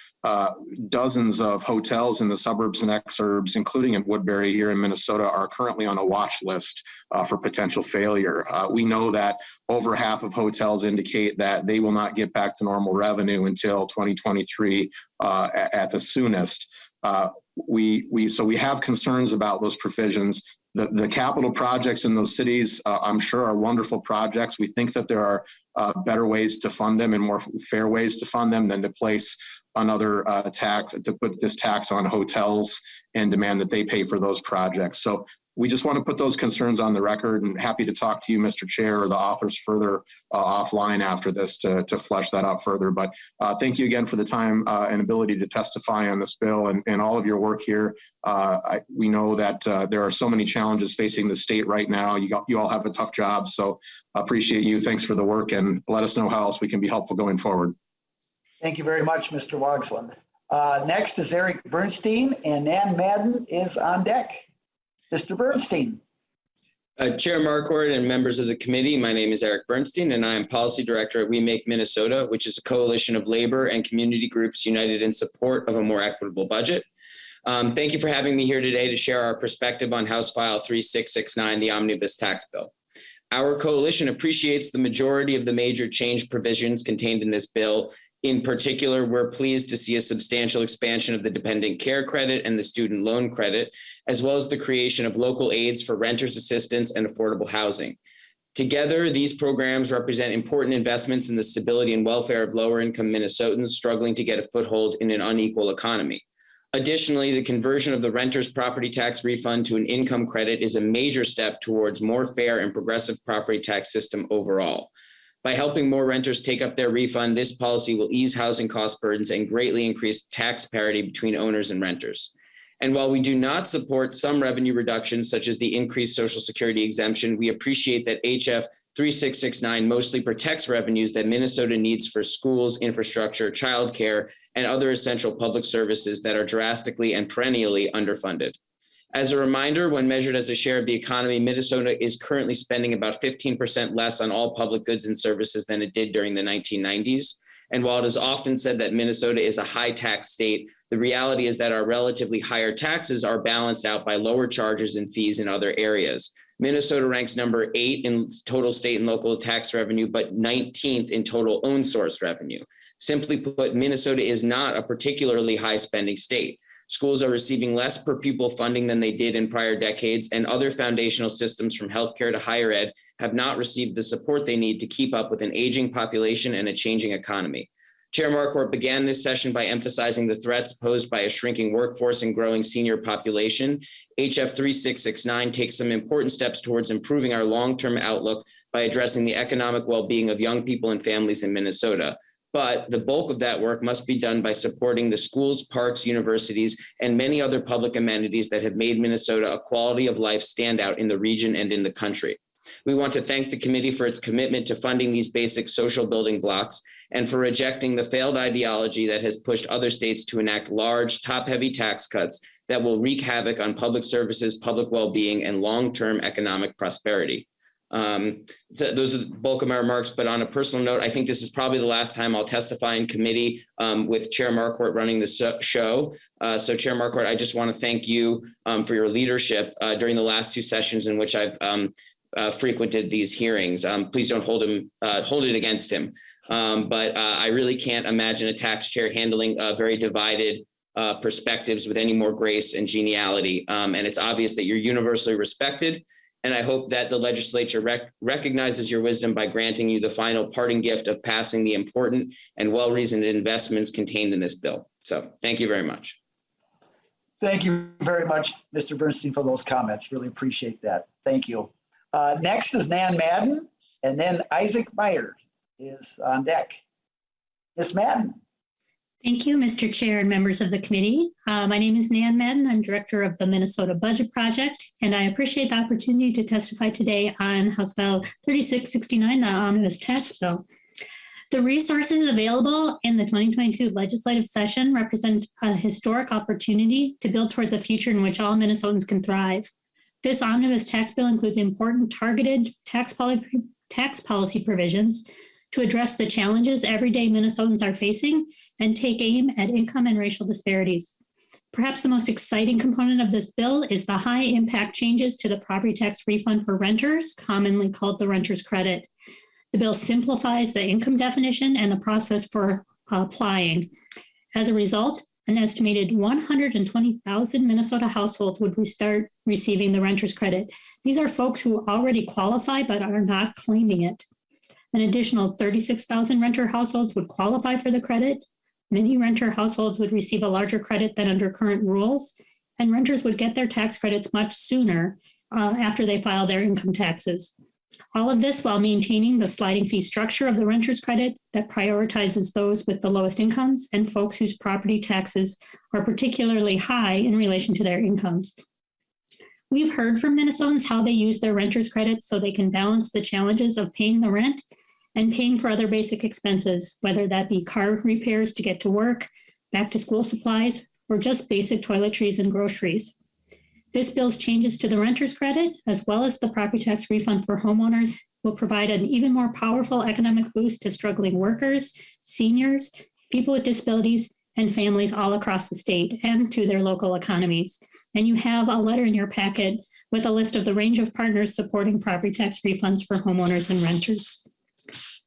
dozens of hotels in the suburbs and exurbs, including in Woodbury here in Minnesota, are currently on a watch list for potential failure. We know that over half of hotels indicate that they will not get back to normal revenue until 2023 at the soonest. So we have concerns about those provisions. The capital projects in those cities, I'm sure, are wonderful projects. We think that there are better ways to fund them and more fair ways to fund them than to place another tax, to put this tax on hotels and demand that they pay for those projects. So we just want to put those concerns on the record, and happy to talk to you, Mr. Chair, or the authors further offline after this to flesh that out further. But thank you again for the time and ability to testify on this bill and all of your work here. We know that there are so many challenges facing the state right now. You all have a tough job, so appreciate you. Thanks for the work, and let us know how else we can be helpful going forward. Thank you very much, Mr. Wogsland. Next is Eric Bernstein, and Nan Madden is on deck. Mr. Bernstein. Chair Marquart and members of the committee, my name is Eric Bernstein, and I am Policy Director at We Make Minnesota, which is a coalition of labor and community groups united in support of a more equitable budget. Thank you for having me here today to share our perspective on House File 3669, the Omnibus Tax Bill. Our coalition appreciates the majority of the major change provisions contained in this bill. In particular, we're pleased to see a substantial expansion of the dependent care credit and the student loan credit, as well as the creation of local aids for renters assistance and affordable housing. Together, these programs represent important investments in the stability and welfare of lower income Minnesotans struggling to get a foothold in an unequal economy. Additionally, the conversion of the renter's property tax refund to an income credit is a major step towards more fair and progressive property tax system overall. By helping more renters take up their refund, this policy will ease housing cost burdens and greatly increase tax parity between owners and renters. And while we do not support some revenue reductions, such as the increased Social Security exemption, we appreciate that HF 3669 mostly protects revenues that Minnesota needs for schools, infrastructure, childcare, and other essential public services that are drastically and perennially underfunded. As a reminder, when measured as a share of the economy, Minnesota is currently spending about 15% less on all public goods and services than it did during the 1990s. And while it is often said that Minnesota is a high tax state, the reality is that our relatively higher taxes are balanced out by lower charges and fees in other areas. Minnesota ranks number 8 in total state and local tax revenue, but 19th in total own source revenue. Simply put, Minnesota is not a particularly high spending state. Schools are receiving less per pupil funding than they did in prior decades, and other foundational systems from healthcare to higher ed have not received the support they need to keep up with an aging population and a changing economy. Chair Marquart began this session by emphasizing the threats posed by a shrinking workforce and growing senior population. HF 3669 takes some important steps towards improving our long-term outlook by addressing the economic well-being of young people and families in Minnesota. But the bulk of that work must be done by supporting the schools, parks, universities, and many other public amenities that have made Minnesota a quality of life standout in the region and in the country. We want to thank the committee for its commitment to funding these basic social building blocks and for rejecting the failed ideology that has pushed other states to enact large, top-heavy tax cuts that will wreak havoc on public services, public well-being, and long-term economic prosperity. So those are the bulk of my remarks, but on a personal note, I think this is probably the last time I'll testify in committee with Chair Marquart running the show. So Chair Marquart, I just want to thank you for your leadership during the last 2 sessions in which I've frequented these hearings. Please don't hold it against him. But I really can't imagine a tax chair handling very divided perspectives with any more grace and geniality. And it's obvious that you're universally respected. And I hope that the legislature recognizes your wisdom by granting you the final parting gift of passing the important and well-reasoned investments contained in this bill. So thank you very much. Thank you very much, Mr. Bernstein, for those comments. Really appreciate that. Thank you. Next is Nan Madden, and then Isaac Meyer is on deck. Ms. Madden. Thank you, Mr. Chair and members of the committee. My name is Nan Madden. I'm director of the Minnesota Budget Project, and I appreciate the opportunity to testify today on House File 3669, the Omnibus Tax Bill. The resources available in the 2022 legislative session represent a historic opportunity to build towards a future in which all Minnesotans can thrive. This Omnibus Tax Bill includes important targeted tax policy provisions to address the challenges everyday Minnesotans are facing and take aim at income and racial disparities. Perhaps the most exciting component of this bill is the high impact changes to the property tax refund for renters, commonly called the renter's credit. The bill simplifies the income definition and the process for applying. As a result, an estimated 120,000 Minnesota households would start receiving the renter's credit. These are folks who already qualify but are not claiming it. An additional 36,000 renter households would qualify for the credit. Many renter households would receive a larger credit than under current rules, and renters would get their tax credits much sooner after they file their income taxes. All of this while maintaining the sliding fee structure of the renter's credit that prioritizes those with the lowest incomes and folks whose property taxes are particularly high in relation to their incomes. We've heard from Minnesotans how they use their renter's credits so they can balance the challenges of paying the rent and paying for other basic expenses, whether that be car repairs to get to work, back to school supplies, or just basic toiletries and groceries. This bill's changes to the renter's credit, as well as the property tax refund for homeowners, will provide an even more powerful economic boost to struggling workers, seniors, people with disabilities, and families all across the state and to their local economies. And you have a letter in your packet with a list of the range of partners supporting property tax refunds for homeowners and renters.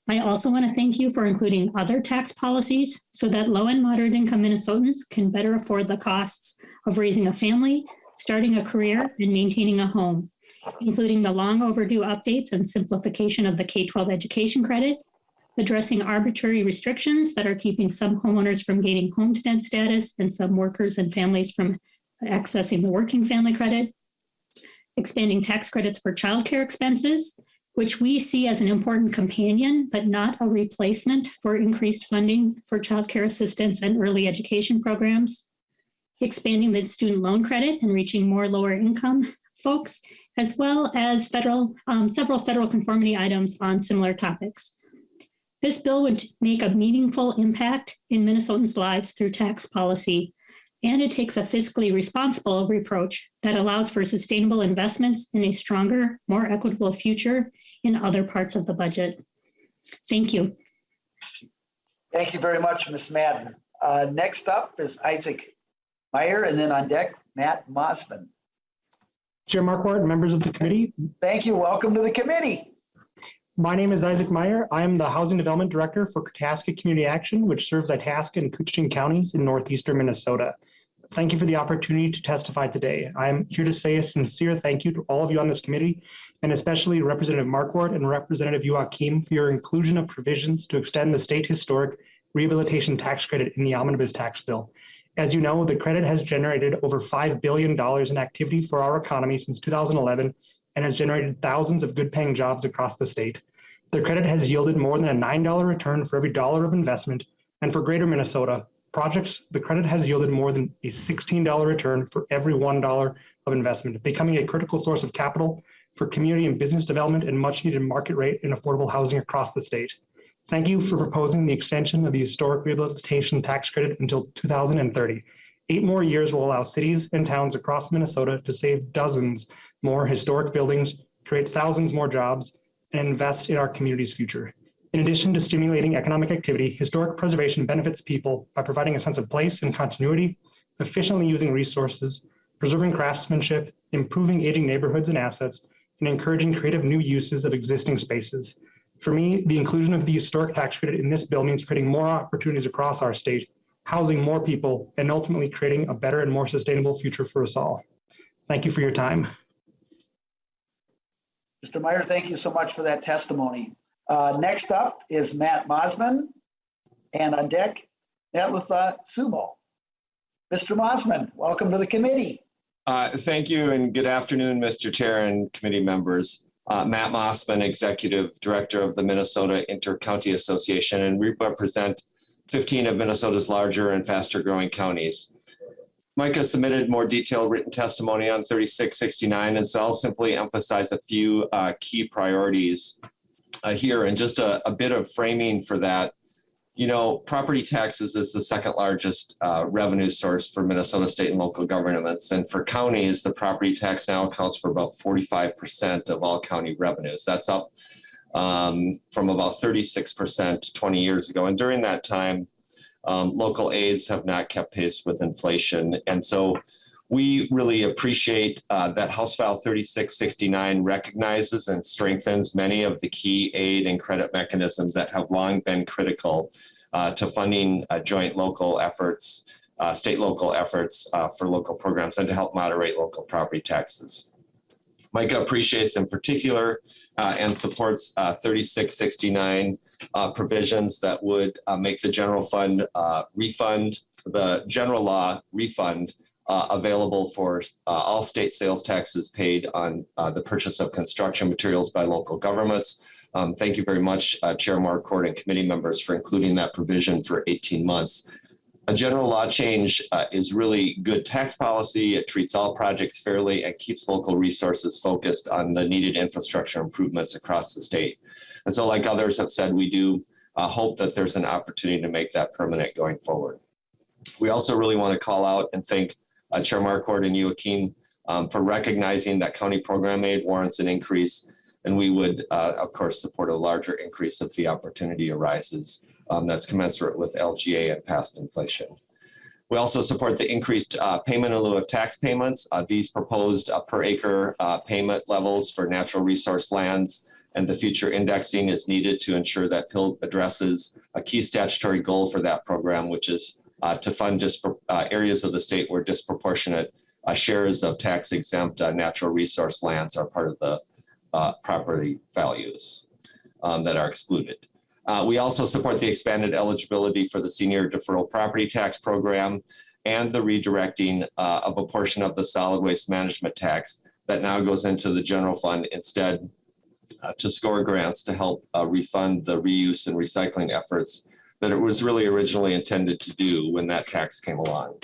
I also want to thank you for including other tax policies so that low and moderate income Minnesotans can better afford the costs of raising a family, starting a career, and maintaining a home, including the long overdue updates and simplification of the K-12 education credit, addressing arbitrary restrictions that are keeping some homeowners from gaining homestead status and some workers and families from accessing the working family credit, expanding tax credits for childcare expenses, which we see as an important companion, but not a replacement for increased funding for childcare assistance and early education programs, expanding the student loan credit and reaching more lower income folks, as well as several federal conformity items on similar topics. This bill would make a meaningful impact in Minnesotans' lives through tax policy, and it takes a fiscally responsible approach that allows for sustainable investments in a stronger, more equitable future in other parts of the budget. Thank you. Thank you very much, Ms. Madden. Next up is Isaac Meyer, and then on deck, Matt Mossman. Chair Marquart, members of the committee. Thank you. Welcome to the committee. My name is Isaac Meyer. I am the Housing Development Director for Itasca Community Action, which serves Itasca and Koochining counties in northeastern Minnesota. Thank you for the opportunity to testify today. I'm here to say a sincere thank you to all of you on this committee, and especially Representative Marquart and Representative Joachim for your inclusion of provisions to extend the state historic rehabilitation tax credit in the Omnibus tax bill. As you know, the credit has generated over $5 billion in activity for our economy since 2011 and has generated thousands of good-paying jobs across the state. The credit has yielded more than a $9 return for every dollar of investment, and for Greater Minnesota projects, the credit has yielded more than a $16 return for every $1 of investment, becoming a critical source of capital for community and business development and much-needed market rate and affordable housing across the state. Thank you for proposing the extension of the historic rehabilitation tax credit until 2030. 8 more years will allow cities and towns across Minnesota to save dozens more historic buildings, create thousands more jobs, and invest in our community's future. In addition to stimulating economic activity, historic preservation benefits people by providing a sense of place and continuity, efficiently using resources, preserving craftsmanship, improving aging neighborhoods and assets, and encouraging creative new uses of existing spaces. For me, the inclusion of the historic tax credit in this bill means creating more opportunities across our state, housing more people, and ultimately creating a better and more sustainable future for us all. Thank you for your time. Mr. Meyer, thank you so much for that testimony. Next up is Matt Mossman, and on deck, Netlitha Sumo. Mr. Mossman, welcome to the committee. Thank you, and good afternoon, Mr. Chair and committee members. Matt Mossman, Executive Director of the Minnesota Inter-County Association, and we represent 15 of Minnesota's larger and faster growing counties. Micah submitted more detailed written testimony on 3669, and so I'll simply emphasize a few key priorities here, and just a bit of framing for that. You know, property taxes is the second largest revenue source for Minnesota state and local governments. And for counties, the property tax now accounts for about 45% of all county revenues. That's up from about 36% 20 years ago. And during that time, local aids have not kept pace with inflation. And so we really appreciate that House File 3669 recognizes and strengthens many of the key aid and credit mechanisms that have long been critical to funding joint local efforts, state-local efforts for local programs, and to help moderate local property taxes. Micah appreciates in particular and supports 3669 provisions that would make the general fund refund, the general law refund available for all state sales taxes paid on the purchase of construction materials by local governments. Thank you very much, Chair Marquart and committee members, for including that provision for 18 months. A general law change is really good tax policy. It treats all projects fairly and keeps local resources focused on the needed infrastructure improvements across the state. And so, like others have said, we do hope that there's an opportunity to make that permanent going forward. We also really want to call out and thank Chair Marquart and Joachim for recognizing that county program aid warrants an increase, and we would, of course, support a larger increase if the opportunity arises that's commensurate with LGA and past inflation. We also support the increased payment in lieu of tax payments. These proposed per acre payment levels for natural resource lands and the future indexing is needed to ensure that PIL addresses a key statutory goal for that program, which is to fund areas of the state where disproportionate shares of tax exempt natural resource lands are part of the property values that are excluded. We also support the expanded eligibility for the senior deferral property tax program and the redirecting of a portion of the solid waste management tax that now goes into the general fund instead to SCORE grants to help refund the reuse and recycling efforts that it was really originally intended to do when that tax came along.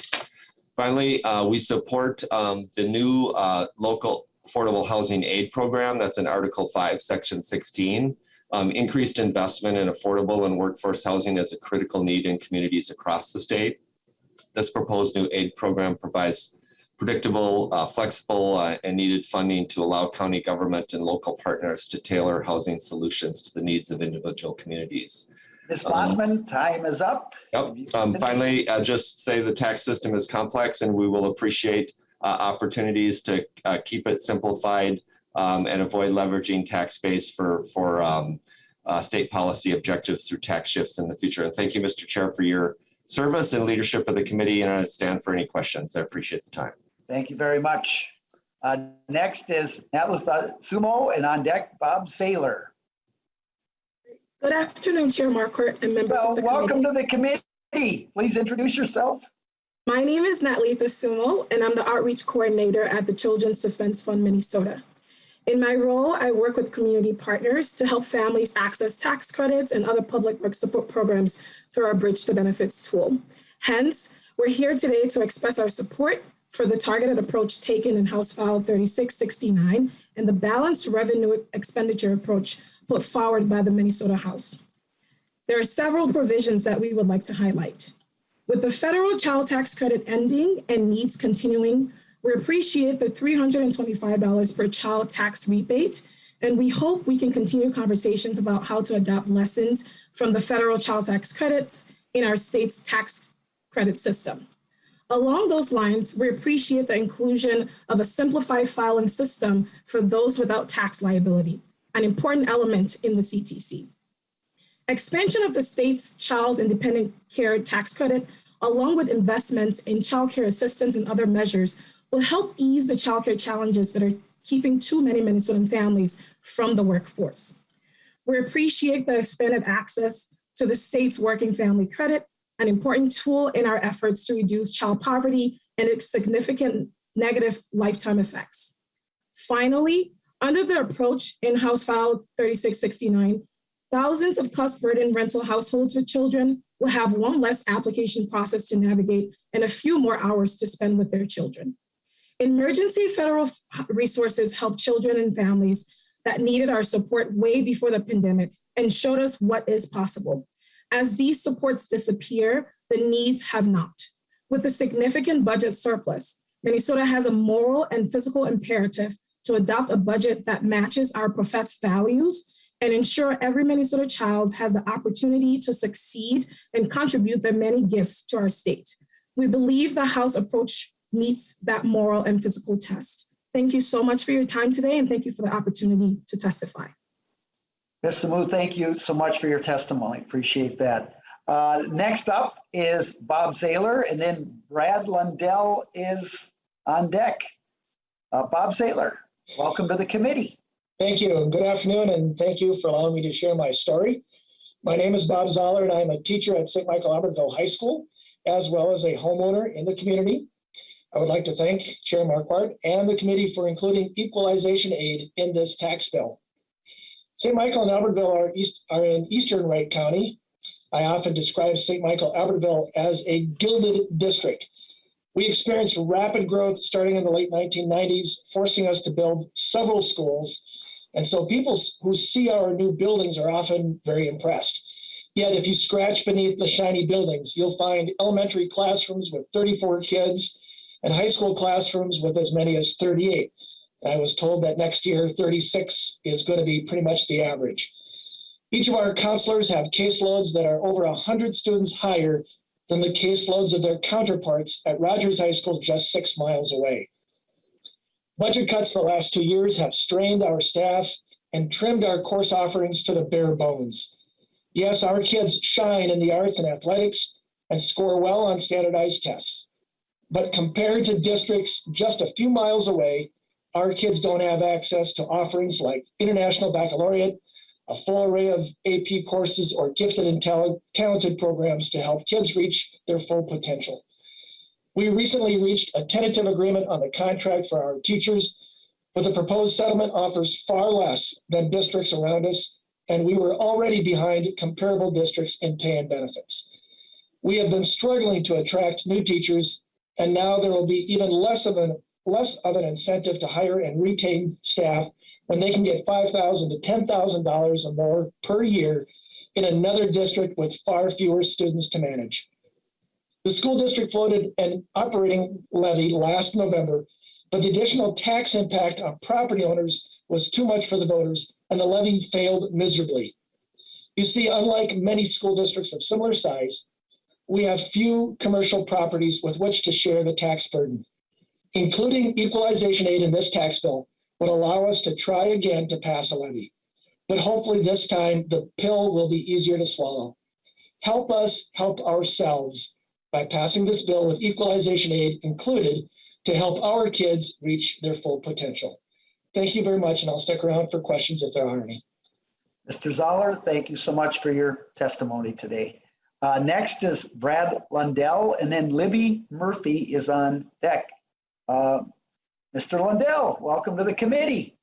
Finally, we support the new local affordable housing aid program that's in Article 5, Section 16. Increased investment in affordable and workforce housing is a critical need in communities across the state. This proposed new aid program provides predictable, flexible, and needed funding to allow county government and local partners to tailor housing solutions to the needs of individual communities. Ms. Mossman, time is up. Yep. Finally, just say the tax system is complex and we will appreciate opportunities to keep it simplified and avoid leveraging tax base for state policy objectives through tax shifts in the future. And thank you, Mr. Chair, for your service and leadership of the committee. And I stand for any questions. I appreciate the time. Thank you very much. Next is Natalitha Sumo, and on deck, Bob Saylor. Good afternoon, Chair Marquart and members of the committee. Welcome to the committee. Please introduce yourself. My name is Natalitha Sumo, and I'm the Outreach Coordinator at the Children's Defense Fund, Minnesota. In my role, I work with community partners to help families access tax credits and other public work support programs through our Bridge to Benefits tool. Hence, we're here today to express our support for the targeted approach taken in House File 3669 and the balanced revenue expenditure approach put forward by the Minnesota House. There are several provisions that we would like to highlight. With the federal child tax credit ending and needs continuing, we appreciate the $325 per child tax rebate, and we hope we can continue conversations about how to adopt lessons from the federal child tax credits in our state's tax credit system. Along those lines, we appreciate the inclusion of a simplified filing system for those without tax liability, an important element in the CTC. Expansion of the state's child and dependent care tax credit, along with investments in child care assistance and other measures, will help ease the child care challenges that are keeping too many Minnesotan families from the workforce. We appreciate the expanded access to the state's working family credit, an important tool in our efforts to reduce child poverty and its significant negative lifetime effects. Finally, under the approach in House File 3669, thousands of cost-burdened rental households with children will have one less application process to navigate and a few more hours to spend with their children. Emergency federal resources helped children and families that needed our support way before the pandemic and showed us what is possible. As these supports disappear, the needs have not. With a significant budget surplus, Minnesota has a moral and physical imperative to adopt a budget that matches our professed values and ensure every Minnesota child has the opportunity to succeed and contribute their many gifts to our state. We believe the House approach meets that moral and physical test. Thank you so much for your time today, and thank you for the opportunity to testify. Ms. Samu, thank you so much for your testimony. Appreciate that. Next up is Bob Saylor, and then Brad Lundell is on deck. Bob Saylor, welcome to the committee. Thank you. Good afternoon, and thank you for allowing me to share my story. My name is Bob Zoller, and I'm a teacher at St. Michael Albertville High School, as well as a homeowner in the community. I would like to thank Chair Marquart and the committee for including equalization aid in this tax bill. St. Michael and Albertville are in eastern Wright County. I often describe St. Michael Albertville as a gilded district. We experienced rapid growth starting in the late 1990s, forcing us to build several schools. And so people who see our new buildings are often very impressed. Yet if you scratch beneath the shiny buildings, you'll find elementary classrooms with 34 kids and high school classrooms with as many as 38. I was told that next year, 36 is going to be pretty much the average. Each of our counselors have caseloads that are over 100 students higher than the caseloads of their counterparts at Rogers High School just 6 miles away. Budget cuts the last 2 years have strained our staff and trimmed our course offerings to the bare bones. Yes, our kids shine in the arts and athletics and score well on standardized tests. But compared to districts just a few miles away, our kids don't have access to offerings like International Baccalaureate, a full array of AP courses, or gifted and talented programs to help kids reach their full potential. We recently reached a tentative agreement on the contract for our teachers, but the proposed settlement offers far less than districts around us, and we were already behind comparable districts in pay and benefits. We have been struggling to attract new teachers, and now there will be even less of an incentive to hire and retain staff when they can get $5,000 to $10,000 or more per year in another district with far fewer students to manage. The school district floated an operating levy last November, but the additional tax impact on property owners was too much for the voters, and the levy failed miserably. You see, unlike many school districts of similar size, we have few commercial properties with which to share the tax burden. Including equalization aid in this tax bill would allow us to try again to pass a levy. But hopefully this time the pill will be easier to swallow. Help us help ourselves by passing this bill with equalization aid included to help our kids reach their full potential. Thank you very much, and I'll stick around for questions if there are any. Mr. Zoller, thank you so much for your testimony today. Next is Brad Lundell, and then Libby Murphy is on deck. Mr. Lundell, welcome to the committee.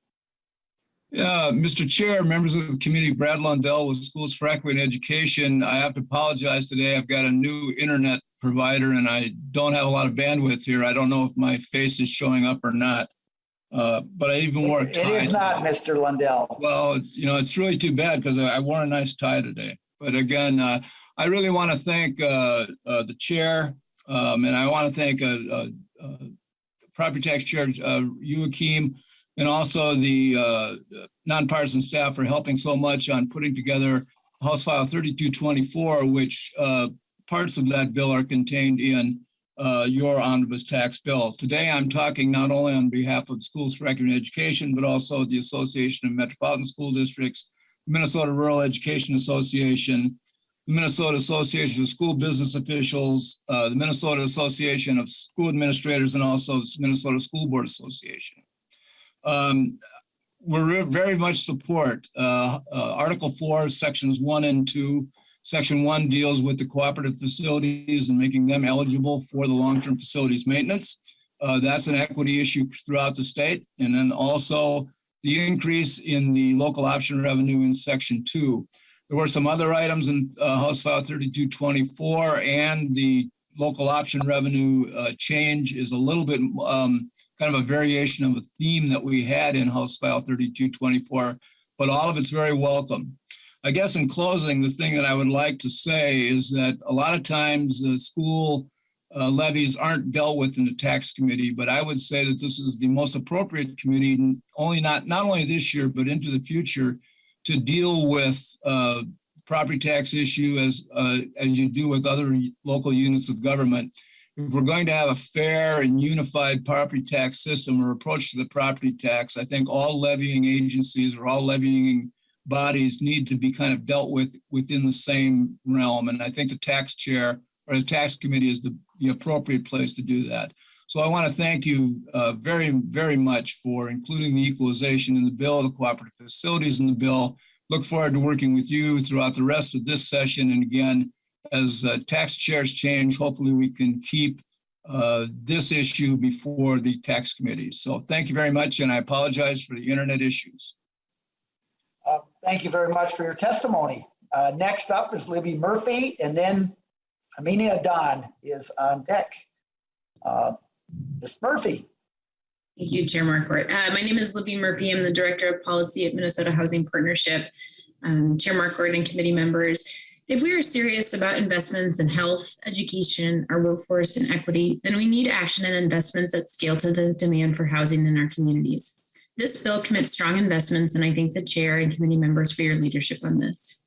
Yeah, Mr. Chair, members of the committee, Brad Lundell with Schools for Equity and Education. I have to apologize today. I've got a new internet provider and I don't have a lot of bandwidth here. I don't know if my face is showing up or not. But I even wore a tie. It is not, Mr. Lundell. Well, you know, it's really too bad because I wore a nice tie today. But again, I really want to thank the chair, and I want to thank Property Tax Chair Joachim, and also the nonpartisan staff for helping so much on putting together House File 3224, which parts of that bill are contained in your omnibus tax bill. Today, I'm talking not only on behalf of Schools for Equity and Education, but also the Association of Metropolitan School Districts, Minnesota Rural Education Association, the Minnesota Association of School Business Officials, the Minnesota Association of School Administrators, and also the Minnesota School Board Association. We're very much support Article 4, Sections 1 and 2. Section 1 deals with the cooperative facilities and making them eligible for the long-term facilities maintenance. That's an equity issue throughout the state. And then also the increase in the local option revenue in Section 2. There were some other items in House File 3224, and the local option revenue change is a little bit kind of a variation of a theme that we had in House File 3224, but all of it's very welcome. I guess in closing, the thing that I would like to say is that a lot of times the school levies aren't dealt with in the tax committee, but I would say that this is the most appropriate committee, not only this year, but into the future, to deal with property tax issue as you do with other local units of government. If we're going to have a fair and unified property tax system or approach to the property tax, I think all levying agencies or all levying bodies need to be kind of dealt with within the same realm. And I think the tax chair or the tax committee is the appropriate place to do that. So I want to thank you very, very much for including the equalization in the bill, the cooperative facilities in the bill. Look forward to working with you throughout the rest of this session. And again, as tax chairs change, hopefully we can keep this issue before the tax committee. So thank you very much, and I apologize for the internet issues. Thank you very much for your testimony. Next up is Libby Murphy, and then Aminia Don is on deck. Ms. Murphy. Thank you, Chair Marquart. My name is Libby Murphy. I'm the Director of Policy at Minnesota Housing Partnership. Chair Marquart and committee members, if we are serious about investments in health, education, our workforce, and equity, then we need action and investments that scale to the demand for housing in our communities. This bill commits strong investments, and I thank the chair and committee members for your leadership on this.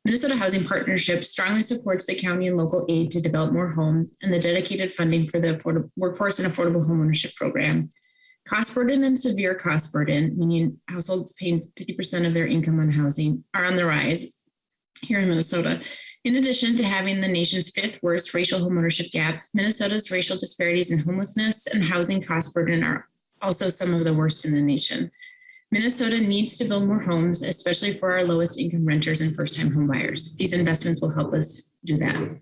Minnesota Housing Partnership strongly supports the county and local aid to develop more homes and the dedicated funding for the workforce and affordable homeownership program. Cost burden and severe cost burden, meaning households paying 50% of their income on housing, are on the rise here in Minnesota. In addition to having the nation's 5th worst racial homeownership gap, Minnesota's racial disparities in homelessness and housing cost burden are also some of the worst in the nation. Minnesota needs to build more homes, especially for our lowest income renters and first-time homebuyers. These investments will help us do that.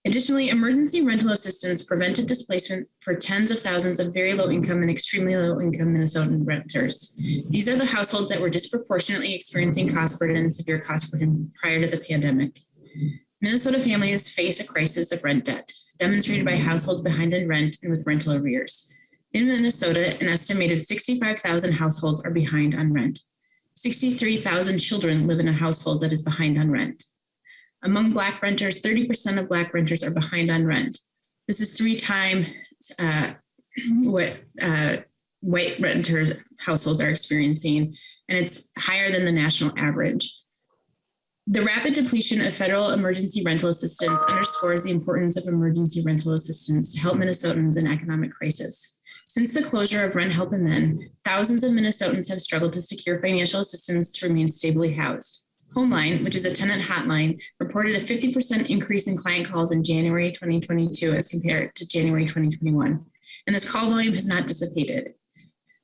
Additionally, emergency rental assistance prevented displacement for tens of thousands of very low income and extremely low income Minnesotan renters. These are the households that were disproportionately experiencing cost burden and severe cost burden prior to the pandemic. Minnesota families face a crisis of rent debt, demonstrated by households behind in rent and with rental arrears. In Minnesota, an estimated 65,000 households are behind on rent. 63,000 children live in a household that is behind on rent. Among Black renters, 30% of Black renters are behind on rent. This is 3 times what white renters households are experiencing, and it's higher than the national average. The rapid depletion of federal emergency rental assistance underscores the importance of emergency rental assistance to help Minnesotans in economic crisis. Since the closure of Rent Help and Men, thousands of Minnesotans have struggled to secure financial assistance to remain stably housed. Homeline, which is a tenant hotline, reported a 50% increase in client calls in January 2022 as compared to January 2021, and this call volume has not dissipated.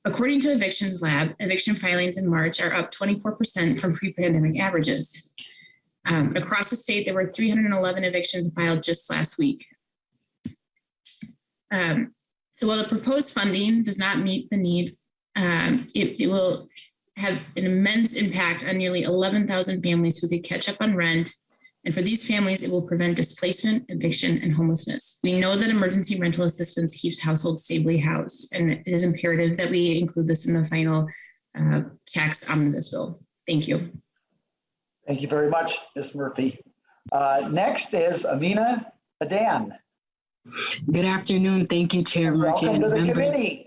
According to Evictions Lab, eviction filings in March are up 24% from pre-pandemic averages. Across the state, there were 311 evictions filed just last week. So while the proposed funding does not meet the need, it will have an immense impact on nearly 11,000 families who could catch up on rent. And for these families, it will prevent displacement, eviction, and homelessness. We know that emergency rental assistance keeps households stably housed, and it is imperative that we include this in the final tax omnibus bill. Thank you. Thank you very much, Ms. Murphy. Next is Amina Adan. Good afternoon. Thank you, Chair Markey. Welcome to the committee.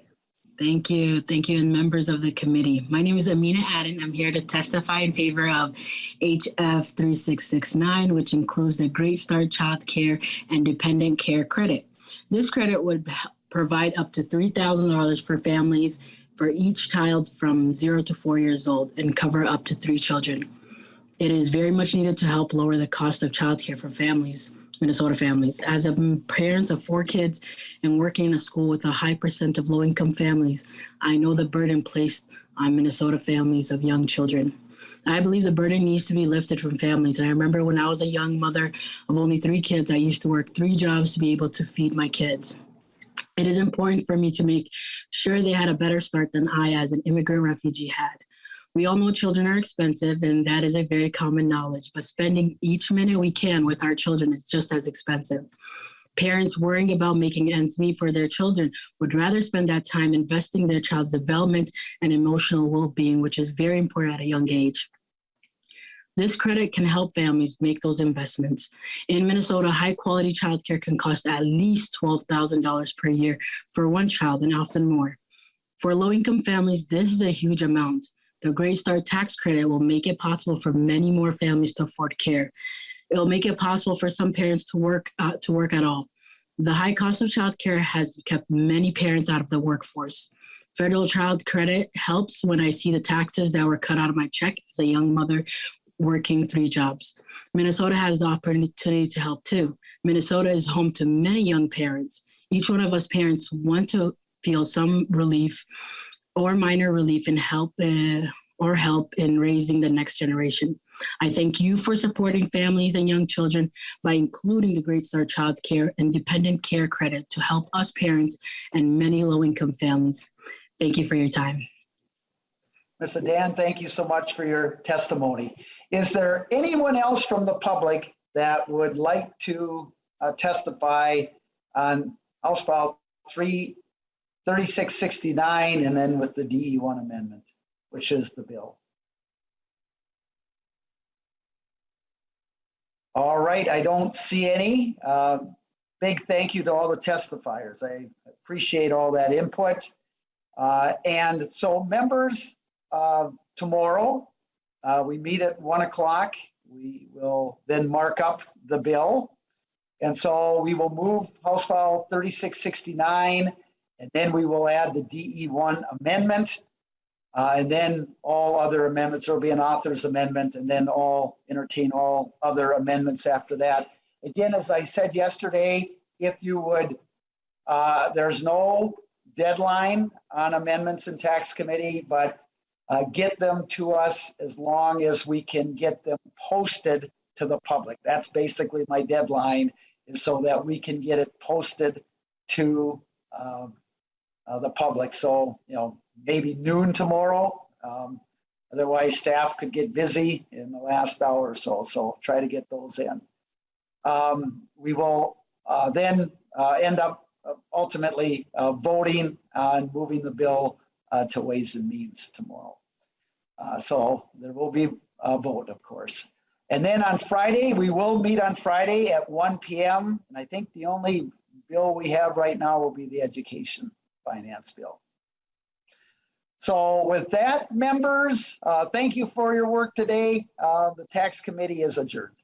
Thank you, and members of the committee. My name is Amina Adan. I'm here to testify in favor of HF 3669, which includes the Great Start Child Care and Dependent Care Credit. This credit would provide up to $3,000 for families for each child from 0 to 4 years old and cover up to 3 children. It is very much needed to help lower the cost of childcare for families. Minnesota families. As a parent of 4 kids and working in a school with a high percent of low-income families, I know the burden placed on Minnesota families of young children. I believe the burden needs to be lifted from families. And I remember when I was a young mother of only 3 kids, I used to work 3 jobs to be able to feed my kids. It is important for me to make sure they had a better start than I as an immigrant refugee had. We all know children are expensive, and that is a very common knowledge, but spending each minute we can with our children is just as expensive. Parents worrying about making ends meet for their children would rather spend that time investing in their child's development and emotional well-being, which is very important at a young age. This credit can help families make those investments. In Minnesota, high-quality childcare can cost at least $12,000 per year for one child and often more. For low-income families, this is a huge amount. The Great Start tax credit will make it possible for many more families to afford care. It will make it possible for some parents to work at all. The high cost of childcare has kept many parents out of the workforce. Federal child credit helps when I see the taxes that were cut out of my check as a young mother working 3 jobs. Minnesota has the opportunity to help too. Minnesota is home to many young parents. Each one of us parents want to feel some relief or minor relief in help in raising the next generation. I thank you for supporting families and young children by including the Great Start Child Care and Dependent Care Credit to help us parents and many low-income families. Thank you for your time. Ms. Adan, thank you so much for your testimony. Is there anyone else from the public that would like to testify on House File 3669 and then with the DE1 amendment, which is the bill? All right, I don't see any. Big thank you to all the testifiers. I appreciate all that input. And so members, tomorrow we meet at 1 o'clock we will then mark up the bill. And so we will move House File 3669, and then we will add the DE1 amendment. And then all other amendments, there will be an author's amendment, and then entertain all other amendments after that. Again, as I said yesterday, if you would, there's no deadline on amendments in tax committee, but get them to us as long as we can get them posted to the public. That's basically my deadline, is so that we can get it posted to the public. So, maybe noon tomorrow. Otherwise, staff could get busy in the last hour or so. So try to get those in. We will then end up ultimately voting on moving the bill to Ways and Means tomorrow. So there will be a vote, of course. And then on Friday, we will meet on Friday at 1 p.m. And I think the only bill we have right now will be the education finance bill. So with that, members, thank you for your work today. The tax committee is adjourned.